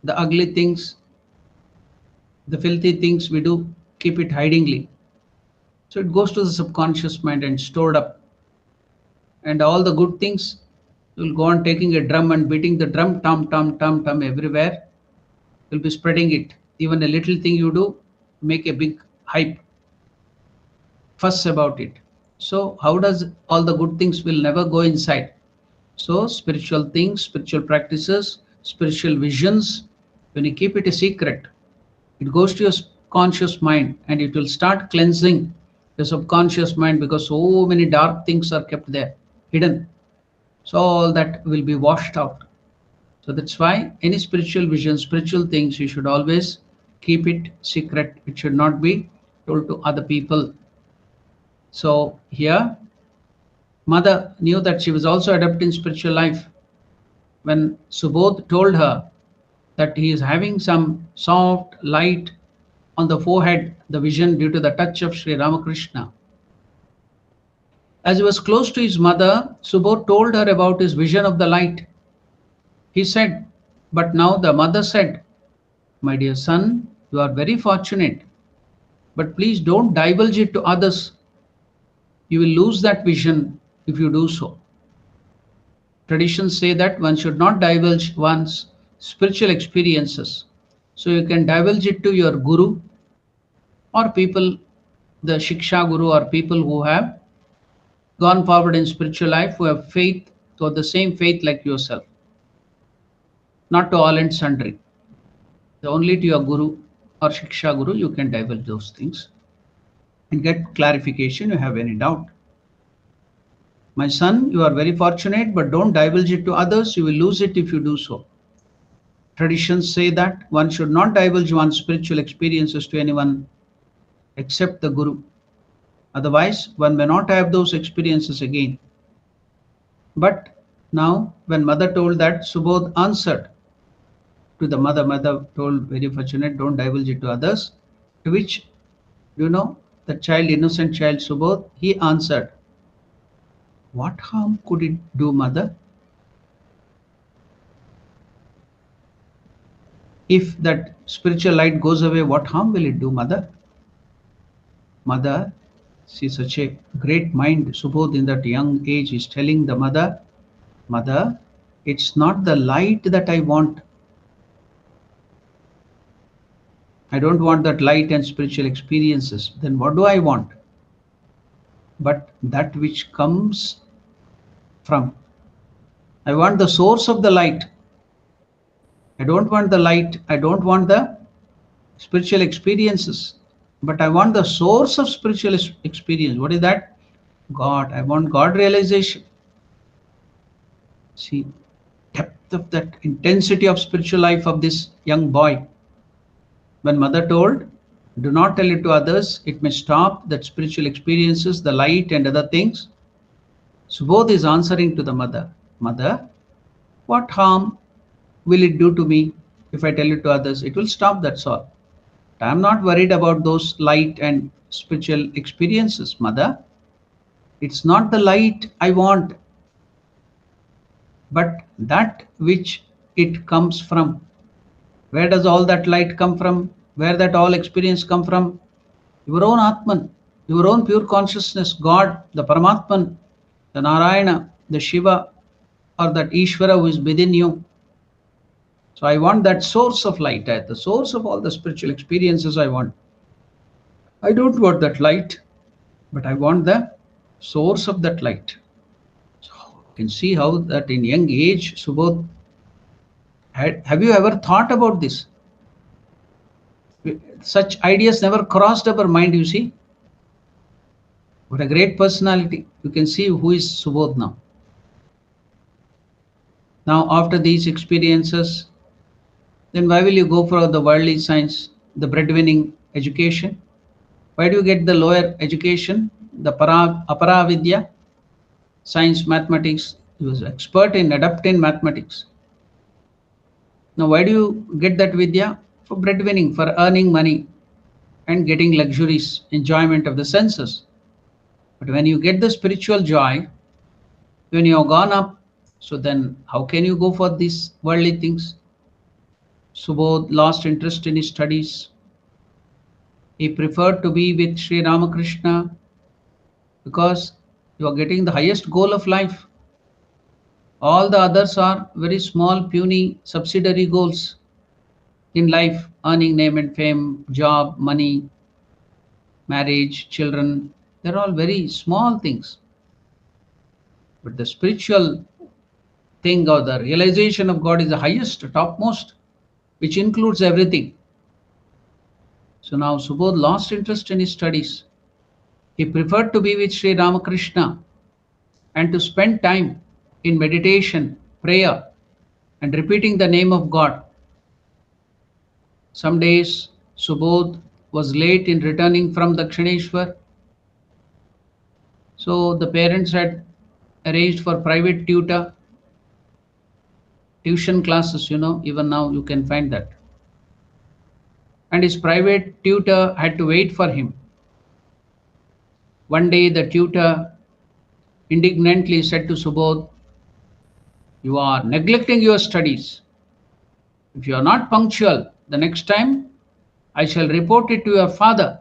the ugly things, the filthy things we do, keep it hidingly. So it goes to the subconscious mind and stored up. And all the good things, you will go on taking a drum and beating the drum, tam, tam, tam, tam everywhere. You'll be spreading it. Even a little thing you do, make a big hype, fuss about it. So how does all the good things will never go inside? So spiritual things, spiritual practices, spiritual visions, when you keep it a secret, it goes to your conscious mind and it will start cleansing the subconscious mind, because so many dark things are kept there, hidden. So all that will be washed out. So that's why any spiritual vision, spiritual things, you should always keep it secret. It should not be told to other people. So here, mother knew that she was also adept in spiritual life. When Subodh told her that he is having some soft light on the forehead, the vision due to the touch of Sri Ramakrishna. As he was close to his mother, Subodh told her about his vision of the light. He said, but now the mother said, my dear son, you are very fortunate, but please don't divulge it to others. You will lose that vision if you do so. Traditions say that one should not divulge one's spiritual experiences. So you can divulge it to your guru or people, the Shiksha Guru, or people who have gone forward in spiritual life, who have faith, or the same faith like yourself. Not to all and sundry. Only to your guru or Shiksha Guru you can divulge those things and get clarification if you have any doubt. My son, you are very fortunate, but don't divulge it to others. You will lose it if you do so. Traditions say that one should not divulge one's spiritual experiences to anyone except the guru. Otherwise, one may not have those experiences again. But now, when mother told that, Subodh answered to the mother. Mother told, very fortunate, don't divulge it to others. To which, the child, innocent child Subodh, he answered, What harm could it do, mother? If that spiritual light goes away, what harm will it do, mother? Mother, see, such a great mind, Subodh in that young age is telling the mother, Mother, it's not the light that I want. I don't want that light and spiritual experiences. Then what do I want? But that which comes from. I want the source of the light. I don't want the light. I don't want the spiritual experiences. But I want the source of spiritual experience. What is that? God. I want God realization. See, depth of that intensity of spiritual life of this young boy. When mother told, do not tell it to others, it may stop that spiritual experiences, the light and other things. Subodh is answering to the mother, Mother, what harm will it do to me if I tell it to others? It will stop, that's all. I am not worried about those light and spiritual experiences, mother. It's not the light I want, but that which it comes from. Where does all that light come from? Where that all experience come from? Your own Atman, your own pure consciousness, God, the Paramatman, the Narayana, the Shiva, or that Ishvara who is within you. So I want that source of light, the source of all the spiritual experiences I want. I don't want that light, but I want the source of that light. So you can see how that in young age, Subodh, have you ever thought about this? Such ideas never crossed our mind, you see. What a great personality. You can see who is Subodh now. Now, after these experiences, then why will you go for the worldly science, the breadwinning education? Why do you get the lower education, the apara vidya, science, mathematics? He was expert in adapting mathematics. Now, why do you get that vidya? For breadwinning, for earning money and getting luxuries, enjoyment of the senses. But when you get the spiritual joy, when you have gone up, so then how can you go for these worldly things? Subodh lost interest in his studies. He preferred to be with Sri Ramakrishna because you are getting the highest goal of life. All the others are very small, puny, subsidiary goals in life, earning name and fame, job, money, marriage, children. They're all very small things. But the spiritual thing or the realization of God is the highest, topmost, which includes everything. So now Subodh lost interest in his studies. He preferred to be with Sri Ramakrishna and to spend time in meditation, prayer, and repeating the name of God. Some days Subodh was late in returning from Dakshineshwar. So the parents had arranged for private tuition classes, even now you can find that. And his private tutor had to wait for him. One day the tutor indignantly said to Subodh, you are neglecting your studies. If you are not punctual, the next time I shall report it to your father.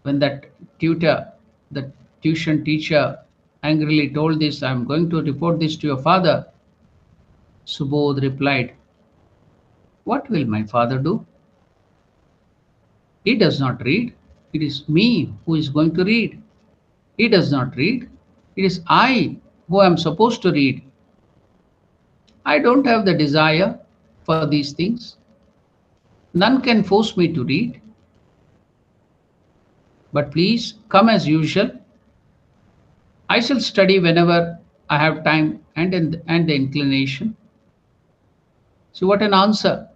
When that tutor, the tuition teacher, angrily told this, I am going to report this to your father, Subodh replied, what will my father do? He does not read. It is me who is going to read. He does not read. It is I who am supposed to read. I don't have the desire for these things. None can force me to read. But please come as usual. I shall study whenever I have time and the inclination. See what an answer.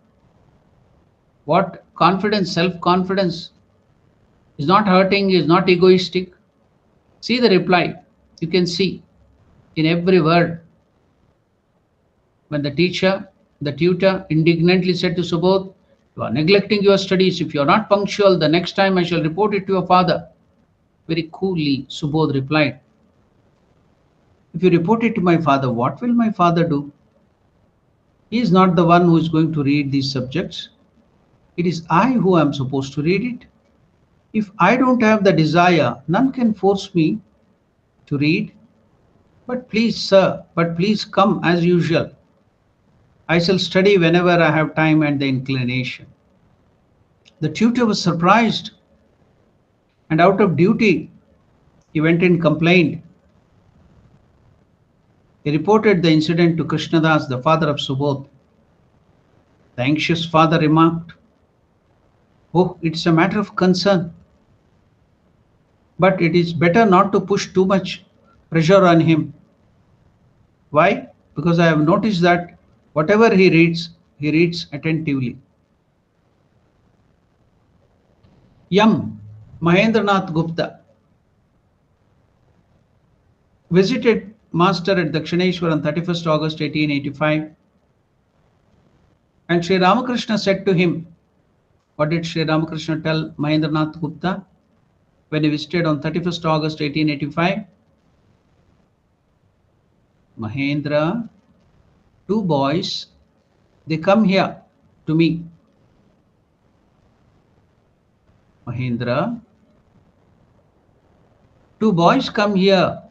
What confidence, self-confidence. Is not hurting, is not egoistic. See the reply. You can see in every word. When the tutor indignantly said to Subodh, you are neglecting your studies. If you are not punctual, the next time I shall report it to your father. Very coolly, Subodh replied, "If you report it to my father, what will my father do? He is not the one who is going to read these subjects. It is I who am supposed to read it. If I don't have the desire, none can force me to read. But please, sir, but please come as usual. I shall study whenever I have time and the inclination." The tutor was surprised, and out of duty, he went and complained. He reported the incident to Krishnadas, the father of Subodh. The anxious father remarked, "Oh, it's a matter of concern. But it is better not to push too much pressure on him. Why? Because I have noticed that whatever he reads attentively." Yam Mahendranath Gupta visited Master at Dakshineshwar on 31st August 1885, and Sri Ramakrishna said to him, what did Sri Ramakrishna tell Mahendranath Gupta when he visited on 31st August 1885? "Mahendra, two boys, they come here to me." Mahendra, two boys come here.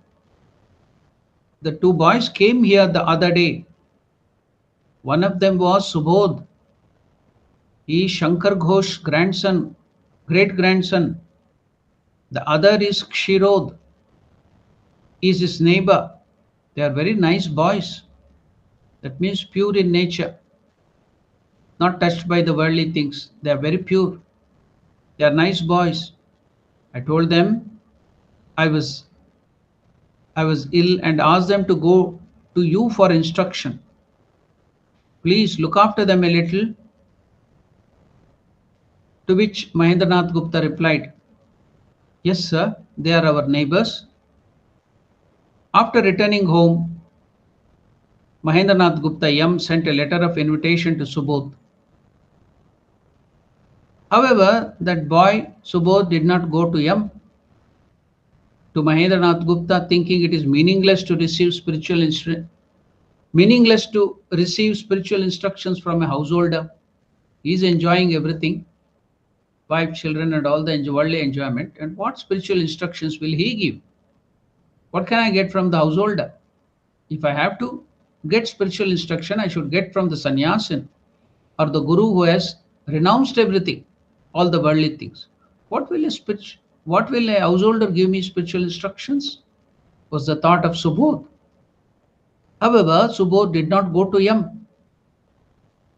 The two boys came here the other day. One of them was Subodh. He is Shankar Ghosh's grandson, great grandson. The other is Kshirodh. He is his neighbor. They are very nice boys. That means pure in nature, not touched by the worldly things. They are very pure. They are nice boys. I told them I was ill and asked them to go to you for instruction. Please look after them a little. To which Mahendranath Gupta replied, "Yes, sir, they are our neighbors." After returning home, Mahendranath Gupta Yam sent a letter of invitation to Subodh. However, that boy Subodh did not go to Yam, to Mahendranath Gupta, thinking it is meaningless to receive spiritual instructions from a householder. He is enjoying everything, wife, children, and all the worldly enjoyment. And what spiritual instructions will he give? What can I get from the householder? If I have to get spiritual instruction, I should get from the sannyasin or the guru who has renounced everything, all the worldly things. What will a householder give me spiritual instructions? Was the thought of Subodh. However, Subodh did not go to Yam.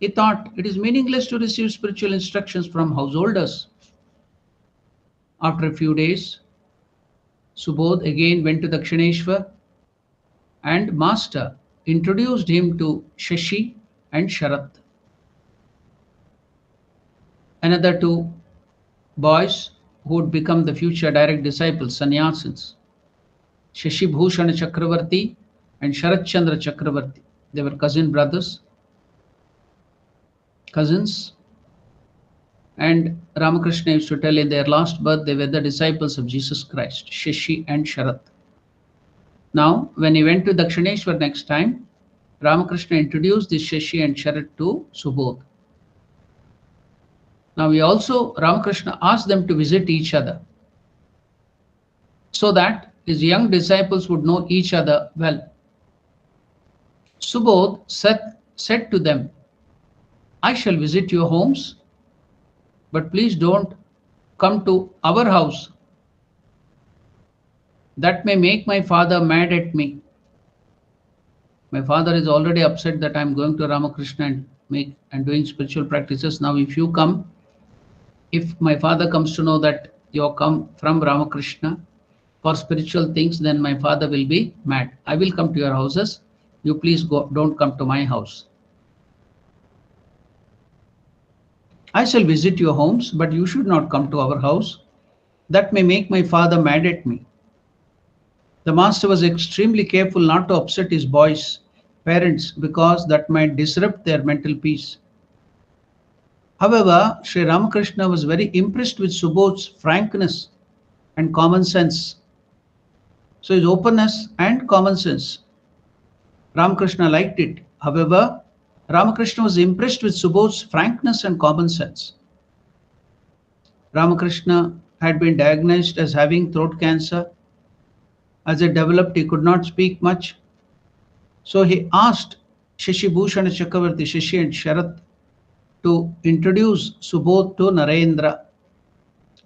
He thought it is meaningless to receive spiritual instructions from householders. After a few days, Subodh again went to Dakshineshwar, and Master introduced him to Shashi and Sharat, another two boys who would become the future direct disciples, sannyasins. Shashi Bhushana Chakravarti and Sharat Chandra Chakravarti. They were cousins, and Ramakrishna used to tell in their last birth they were the disciples of Jesus Christ, Shashi and Sharat. Now, when he went to Dakshineshwar next time, Ramakrishna introduced this Shashi and Sharat to Subodh. Now, Ramakrishna asked them to visit each other so that his young disciples would know each other well. Subodh said to them, "I shall visit your homes, but please don't come to our house. That may make my father mad at me. My father is already upset that I am going to Ramakrishna and doing spiritual practices. Now, if my father comes to know that you have come from Ramakrishna for spiritual things, then my father will be mad. I will come to your houses. You please don't come to my house. I shall visit your homes, but you should not come to our house. That may make my father mad at me." The master was extremely careful not to upset his boys' parents because that might disrupt their mental peace. However, Sri Ramakrishna was very impressed with Subodh's frankness and common sense. So his openness and common sense. Ramakrishna liked it. However, Ramakrishna was impressed with Subodh's frankness and common sense. Ramakrishna had been diagnosed as having throat cancer. As it developed, he could not speak much. So he asked Shashi Bhushan Chakravarti, Shashi and Sharat, to introduce Subodh to Narendra.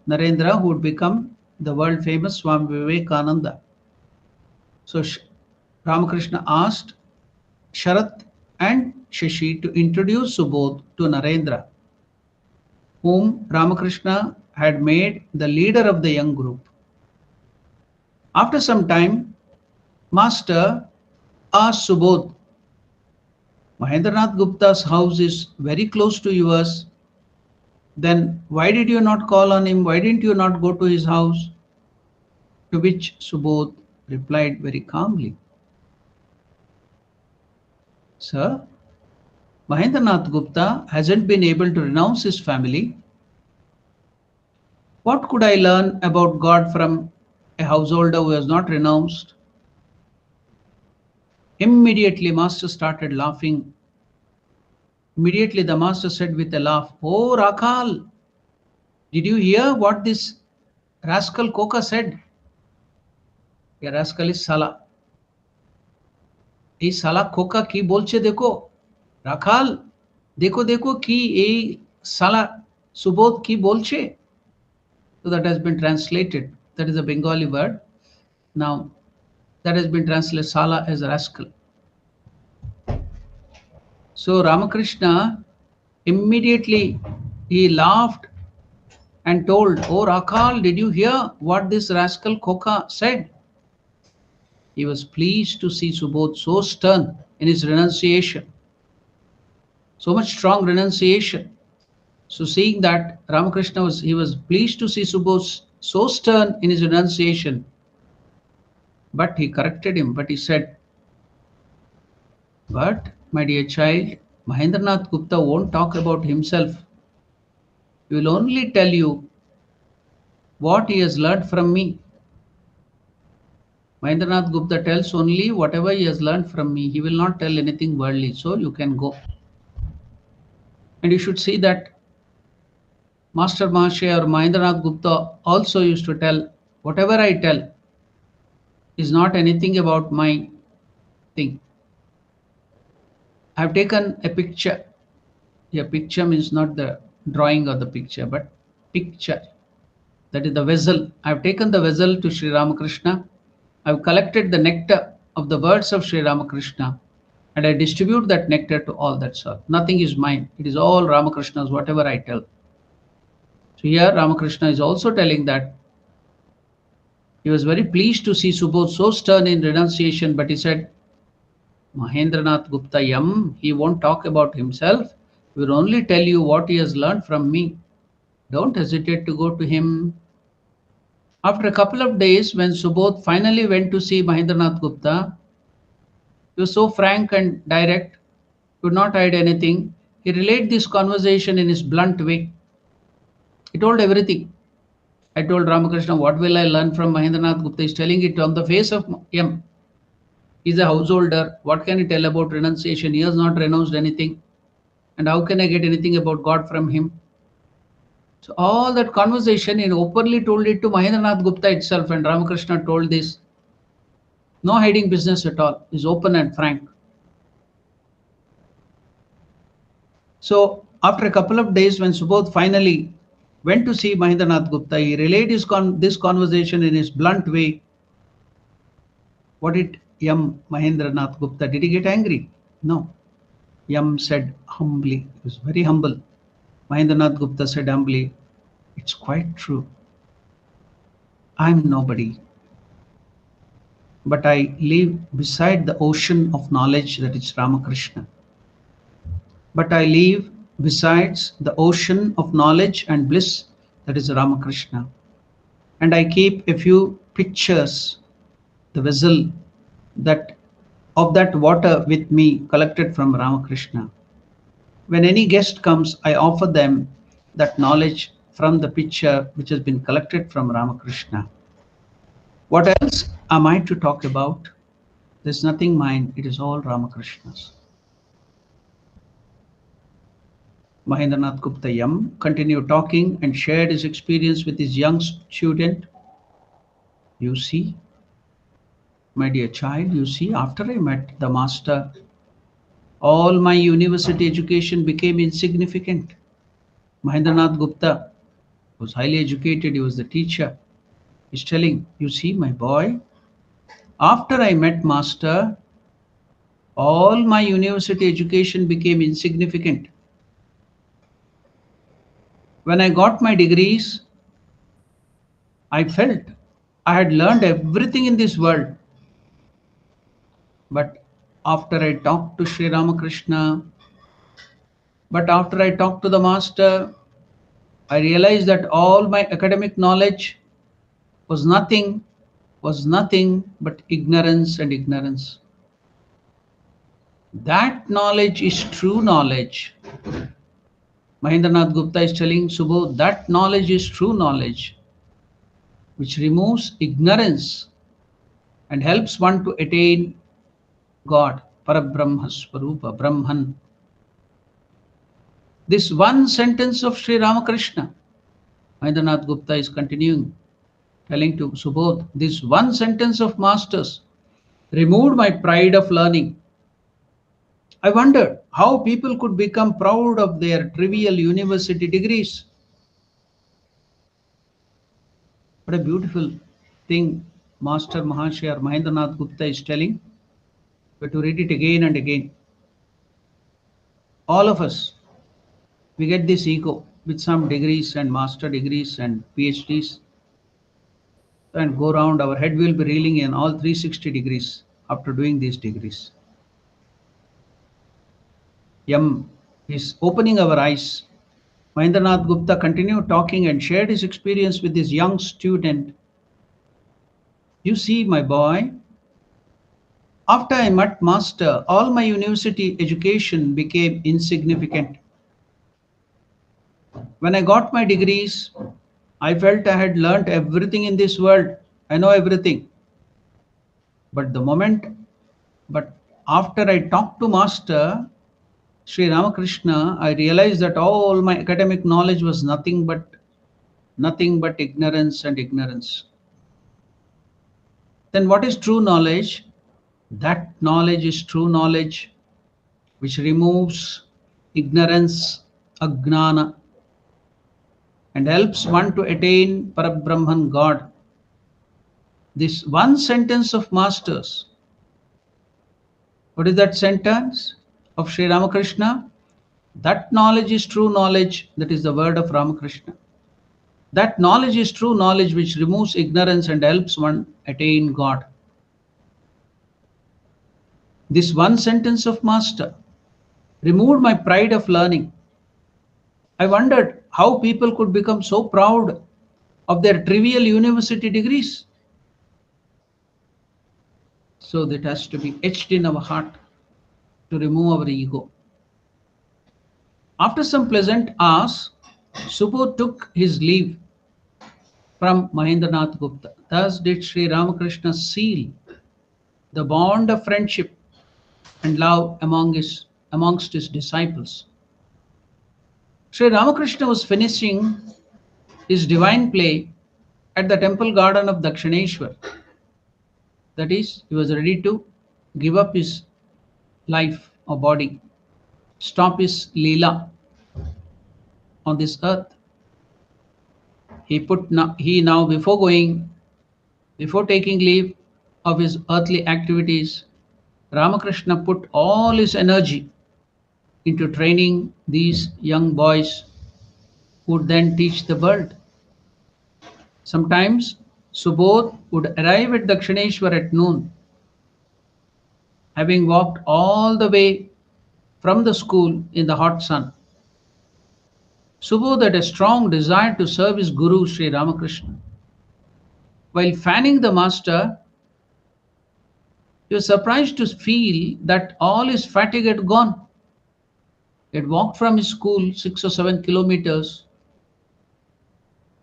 Narendra, who would become the world famous Swami Vivekananda. So Ramakrishna asked Sharat and Shashi to introduce Subodh to Narendra, whom Ramakrishna had made the leader of the young group. After some time, Master asked Subodh, Mahendranath Gupta's house is very close to yours. Then why did you not call on him? Why didn't you not go to his house? To which Subodh replied very calmly, Sir, Mahendranath Gupta hasn't been able to renounce his family. What could I learn about God from a householder who has not renounced? Immediately, Master started laughing. Immediately, the Master said with a laugh, Oh, Rakhal, did you hear what this rascal Koka said? A rascal is Sala. এই সালা খোকা কি বলছে দেখো রাখাল দেখো দেখো কি এই সালা সুবোধ কি বলছে. So that has been translated. That is a Bengali word. Now that has been translated sala as rascal. So Ramakrishna immediately he laughed and told, Oh Rakhal, did you hear what this rascal Koka said? He was pleased to see Subodh so stern in his renunciation. So much strong renunciation. So seeing that Ramakrishna was pleased to see Subodh so stern in his renunciation. But he corrected him, but he said, But my dear child, Mahendranath Gupta won't talk about himself. He will only tell you what he has learned from me. Mahendranath Gupta tells only whatever he has learned from me. He will not tell anything worldly. So you can go. And you should see that Master Mahashaya or Mahendranath Gupta also used to tell, whatever I tell is not anything about my thing. I have taken a picture. Yeah, picture means not the drawing of the picture, but picture. That is the vessel. I have taken the vessel to Sri Ramakrishna. I have collected the nectar of the words of Sri Ramakrishna and I distribute that nectar to all that serve. Nothing is mine. It is all Ramakrishna's, whatever I tell. So here Ramakrishna is also telling that he was very pleased to see Subodh so stern in renunciation, but he said, Mahendranath Gupta Yam, he won't talk about himself. He will only tell you what he has learned from me. Don't hesitate to go to him. After a couple of days, when Subodh finally went to see Mahendranath Gupta, he was so frank and direct, could not hide anything. He relayed this conversation in his blunt way. He told everything. I told Ramakrishna, what will I learn from Mahendranath Gupta? He's telling it on the face of him. He's a householder. What can he tell about renunciation? He has not renounced anything. And how can I get anything about God from him? So all that conversation, he openly told it to Mahendranath Gupta itself, and Ramakrishna told this. No hiding business at all. He's open and frank. So after a couple of days, when Subodh finally went to see Mahendranath Gupta, he relayed this conversation in his blunt way. What did Yam Mahendranath Gupta? Did he get angry? No. Yam said humbly, he was very humble. Mahendranath Gupta said humbly, it's quite true. I'm nobody. But I live beside the ocean of knowledge that is Ramakrishna. But I live besides the ocean of knowledge and bliss that is Ramakrishna. And I keep a few pictures, the vessel of that water with me collected from Ramakrishna. When any guest comes, I offer them that knowledge from the picture which has been collected from Ramakrishna. What else am I to talk about? There's nothing mine, it is all Ramakrishna's. Mahendranath Gupta Yam continued talking and shared his experience with his young student. You see, my dear child, you see, after I met the master, all my university education became insignificant. Mahendranath Gupta was highly educated, he was the teacher. He's telling, you see, my boy, after I met master, all my university education became insignificant. When I got my degrees, I felt I had learned everything in this world. But after I talked to Sri Ramakrishna, but after I talked to the master, I realized that all my academic knowledge was nothing, but ignorance and ignorance. That knowledge is true knowledge. Mahendranath Gupta is telling Subodh, that knowledge is true knowledge, which removes ignorance and helps one to attain God, Parabrahma Swarupa, Brahman. This one sentence of Sri Ramakrishna, Mahendranath Gupta is continuing, telling to Subodh, this one sentence of Master's removed my pride of learning. I wondered how people could become proud of their trivial university degrees. What a beautiful thing Master Mahashaya or Mahendranath Gupta is telling. We have to read it again and again. All of us, we get this ego with some degrees and master degrees and PhDs, and go around, our head will be reeling in all 360 degrees after doing these degrees. Yam is opening our eyes. Mahendranath Gupta continued talking and shared his experience with his young student. You see, my boy, after I met master, all my university education became insignificant. When I got my degrees, I felt I had learnt everything in this world. I know everything. But after I talked to master, Sri Ramakrishna, I realized that all my academic knowledge was nothing but ignorance and ignorance. Then what is true knowledge? That knowledge is true knowledge, which removes ignorance, ajnana, and helps one to attain Parabrahman God. This one sentence of Master's. What is that sentence of Sri Ramakrishna? That knowledge is true knowledge, that is the word of Ramakrishna. That knowledge is true knowledge which removes ignorance and helps one attain God. This one sentence of Master removed my pride of learning. I wondered how people could become so proud of their trivial university degrees. So that has to be etched in our heart to remove our ego. After some pleasant hours, Subodh took his leave from Mahendranath Gupta. Thus did Sri Ramakrishna seal the bond of friendship and love amongst his disciples. Sri Ramakrishna was finishing his divine play at the temple garden of Dakshineshwar. That is, he was ready to give up his life or body, stop his Leela on this earth. He now before taking leave of his earthly activities, Ramakrishna put all his energy into training these young boys who would then teach the world. Sometimes Subodh would arrive at Dakshineshwar at noon, having walked all the way from the school in the hot sun. Subodh had a strong desire to serve his Guru Sri Ramakrishna. While fanning the master, he was surprised to feel that all his fatigue had gone. He had walked from his school 6 or 7 kilometers.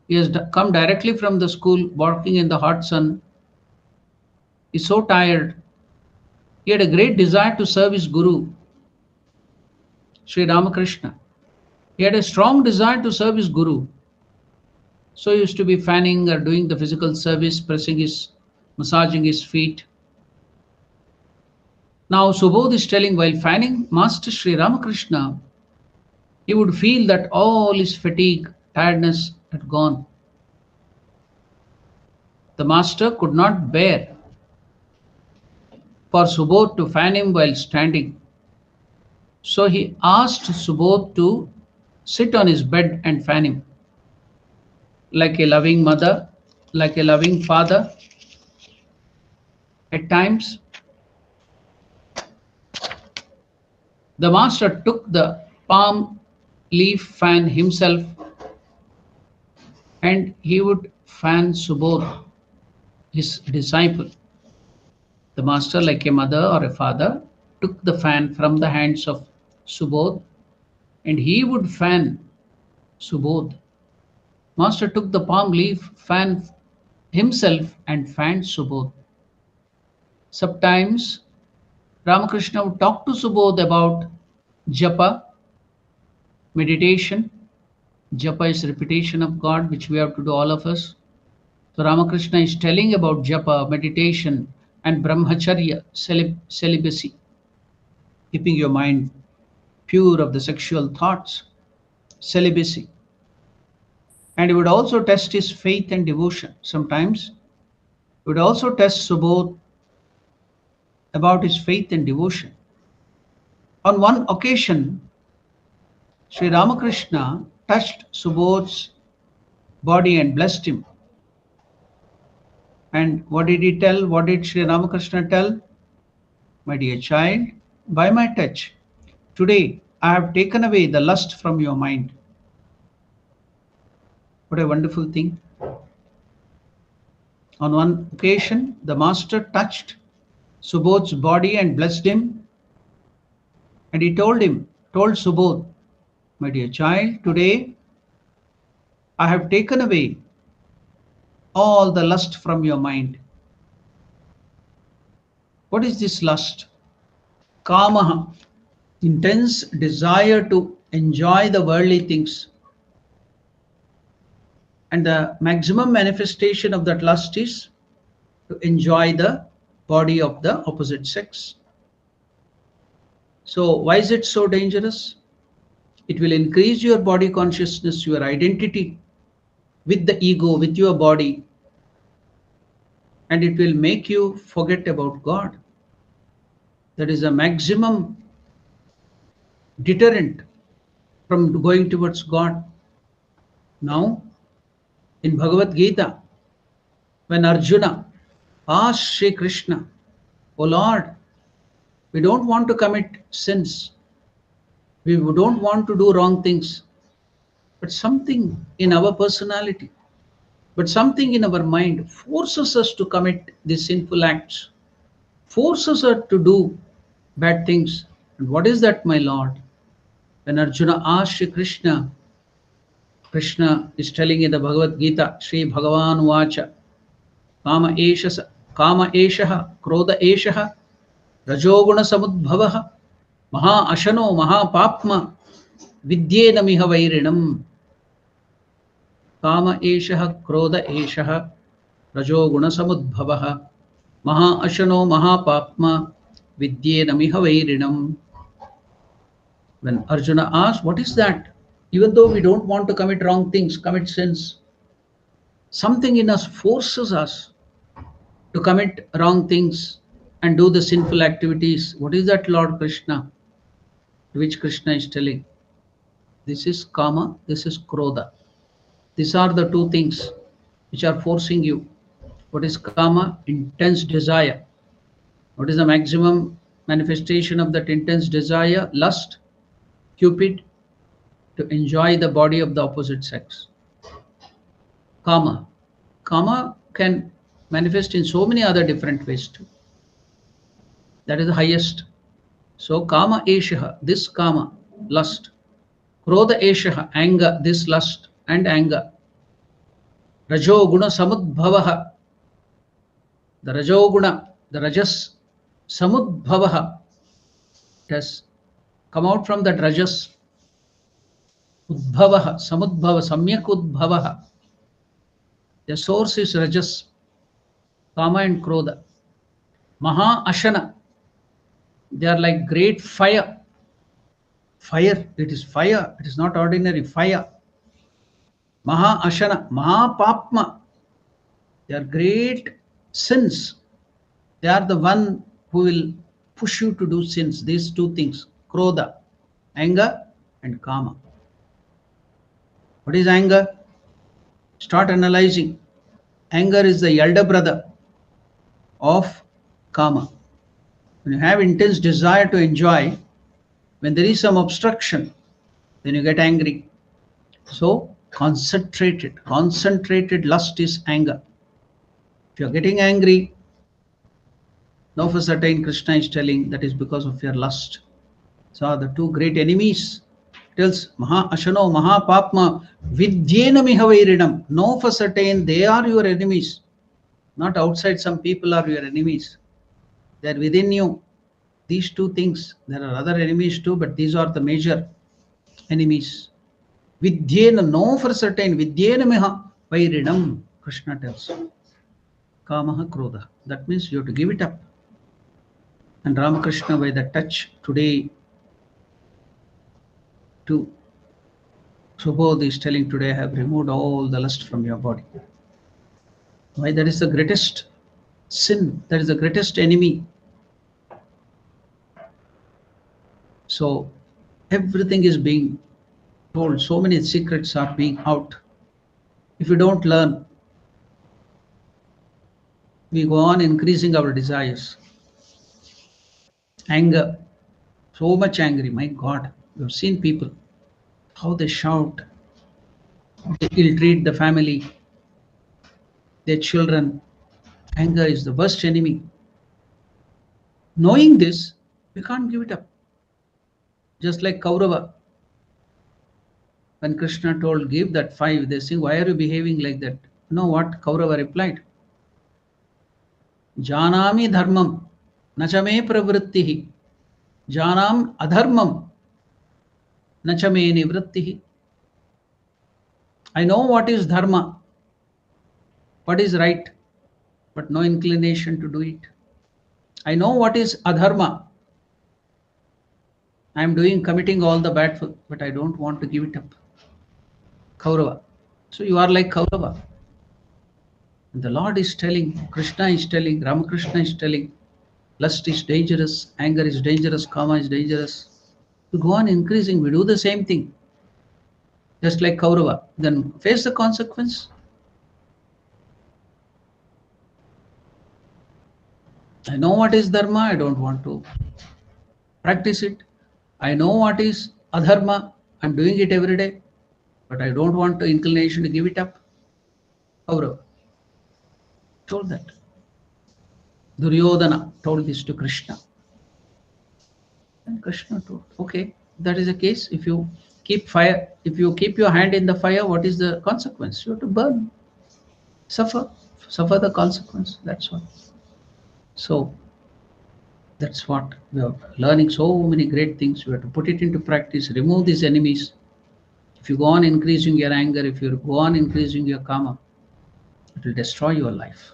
He has come directly from the school, walking in the hot sun, He's so tired. He had a great desire to serve his Guru, Sri Ramakrishna. He had a strong desire to serve his Guru. So he used to be fanning or doing the physical service, massaging his feet. Now Subodh is telling, while fanning Master Sri Ramakrishna, he would feel that all his fatigue, tiredness had gone. The master could not bear for Subodh to fan him while standing. So he asked Subodh to sit on his bed and fan him. Like a loving mother, like a loving father, at times, the master took the palm leaf fan himself and he would fan Subodh, his disciple. The master, like a mother or a father, took the fan from the hands of Subodh and he would fan Subodh. Master took the palm leaf fan himself and fanned Subodh. Sometimes Ramakrishna would talk to Subodh about japa, meditation. Japa is repetition of God, which we have to do, all of us. So Ramakrishna is telling about japa, meditation, and brahmacharya, celibacy, keeping your mind pure of the sexual thoughts, celibacy. And he would also test his faith and devotion. Sometimes he would also test Subodh about his faith and devotion. On one occasion, Sri Ramakrishna touched Subodh's body and blessed him. And what did he tell? What did Sri Ramakrishna tell? My dear child, by my touch, today I have taken away the lust from your mind. What a wonderful thing. On one occasion, the master touched Subodh's body and blessed him. And he told Subodh, my dear child, today I have taken away all the lust from your mind. What is this lust? Kamaha, intense desire to enjoy the worldly things. And the maximum manifestation of that lust is to enjoy the body of the opposite sex. So why is it so dangerous? It will increase your body consciousness, your identity with the ego, with your body. And it will make you forget about God. That is a maximum deterrent from going towards God. Now, in Bhagavad Gita, when Arjuna asked Sri Krishna, "O Lord, we don't want to commit sins. We don't want to do wrong things. But something in our personality, but something in our mind forces us to commit these sinful acts, forces us to do bad things. And what is that, my Lord?" When Arjuna asked Sri Krishna, Krishna is telling in the Bhagavad Gita, Sri Bhagavan Vacha, Kama Eshaha, Krodha Eshaha, Rajoguna Samudbhavaha, Maha Ashano, Maha Papma, Vidyena Miha Vairinam. Kama Eshaha, Krodha Eshaha, Rajoguna Samudbhavaha, Maha Ashano, Maha Papma, Vidyena Miha Vairinam. When Arjuna asked, what is that? Even though we don't want to commit wrong things, commit sins, something in us forces us to commit wrong things and do the sinful activities. What is that, Lord Krishna? Which Krishna is telling, this is Kama, this is Krodha. These are the two things which are forcing you. What is Kama? Intense desire. What is the maximum manifestation of that intense desire? Lust, cupid, to enjoy the body of the opposite sex. Kama. Kama can manifest in so many other different ways too. That is the highest. So Kama Eshaha, this Kama, lust. Krodha Eshaha, anger, this lust and anger. Rajoguna Samudbhavaha, the Rajoguna, The Rajas Samudbhavaha, it has come out from that Rajas. Udbhavaha, Samudbhava, Samyak Udbhavaha. The source is Rajas, Kama and Krodha. Maha Ashana, they are like great fire. Fire, it is fire, it is not ordinary fire. Maha Ashana, Maha Papma, they are great sins. They are the one who will push you to do sins. These two things, Krodha, anger and Kama. What is anger? Start analyzing. Anger is the elder brother of Kama. When you have intense desire to enjoy, when there is some obstruction, then you get angry. So concentrated lust is anger. If you are getting angry, now for certain Krishna is telling that is because of your lust. So the two great enemies. Tells Maha Ashano, Maha Papma, Vidyena Mihavairinam. Know for certain they are your enemies. Not outside, some people are your enemies. They are within you. These two things. There are other enemies too, but these are the major enemies. Vidyena, know for certain, Vidyena Mihavairinam. Krishna tells. Kamaha Krodha. That means you have to give it up. And Ramakrishna, by the touch today, to Subodh is telling today, I have removed all the lust from your body. Why? That is the greatest sin. That is the greatest enemy. So everything is being told. So many secrets are being out. If we don't learn, we go on increasing our desires. Anger. So much angry. My God. You've seen people, how they shout. They ill-treat the family, their children. Anger is the worst enemy. Knowing this, we can't give it up. Just like Kaurava. When Krishna told, give that 5, they say, why are you behaving like that? You know what Kaurava replied? Janami dharmam, nachame pravrittihi. Janam adharmam, nachame nivrittihi. I know what is dharma, what is right, but no inclination to do it. I know what is adharma. I am committing all the bad, but I don't want to give it up. Kaurava. So you are like Kaurava. And the Lord is telling, Krishna is telling, Ramakrishna is telling, lust is dangerous, anger is dangerous, Kama is dangerous. We go on increasing, we do the same thing. Just like Kaurava. Then face the consequence. I know what is dharma, I don't want to practice it. I know what is adharma, I'm doing it every day, but I don't want the inclination to give it up. Kaurava told that. Duryodhana told this to Krishna. And Krishna told, okay, that is the case. If you keep fire, if you keep your hand in the fire, what is the consequence? You have to burn, suffer the consequence. That's all. So that's what we are learning. So many great things. You have to put it into practice. Remove these enemies. If you go on increasing your anger, if you go on increasing your karma, it will destroy your life.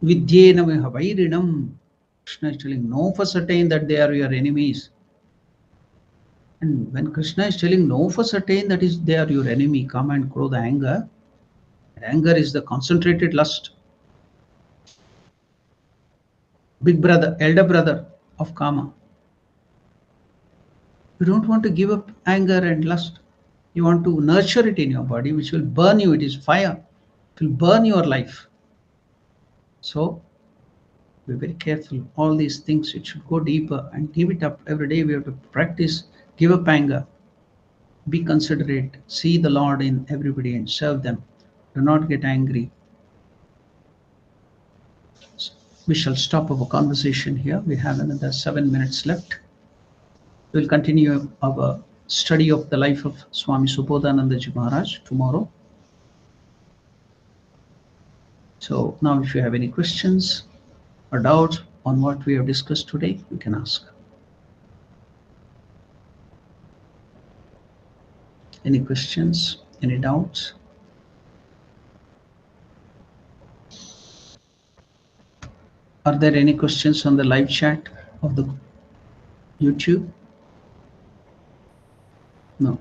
Vidyena Mihavairinam. Krishna is telling, know for certain that they are your enemies. And when Krishna is telling, know for certain that is they are your enemy, Kama and Krodha, anger. Anger is the concentrated lust. Big brother, elder brother of Kama. You don't want to give up anger and lust. You want to nurture it in your body, which will burn you. It is fire. It will burn your life. So be very careful. All these things, it should go deeper and give it up. Every day we have to practice, give up anger. Be considerate. See the Lord in everybody and serve them. Do not get angry. So we shall stop our conversation here. We have another 7 minutes left. We will continue our study of the life of Swami Subodhananda Ji Maharaj tomorrow. So now if you have any questions, or doubts on what we have discussed today, you can ask. Any questions? Any doubts? Are there any questions on the live chat of the YouTube? No,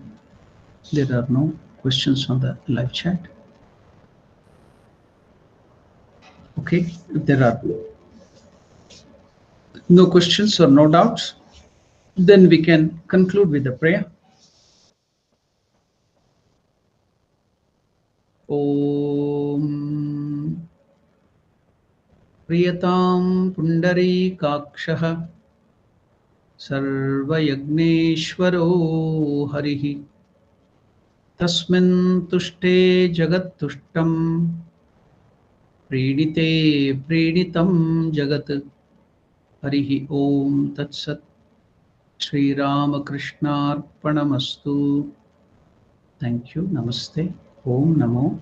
there are no questions on the live chat. Okay, if there are no questions or no doubts, then we can conclude with the prayer. Om Priyatam Pundarikakshaha Sarvayagneswaro Harihi Tasmin Tushte Jagat Tushtam Pridite Priditam Jagat Harihi Om Tat Sat Sri Ramakrishna Arpanamastu. Thank you. Namaste. Om Namo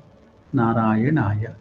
Narayanaya.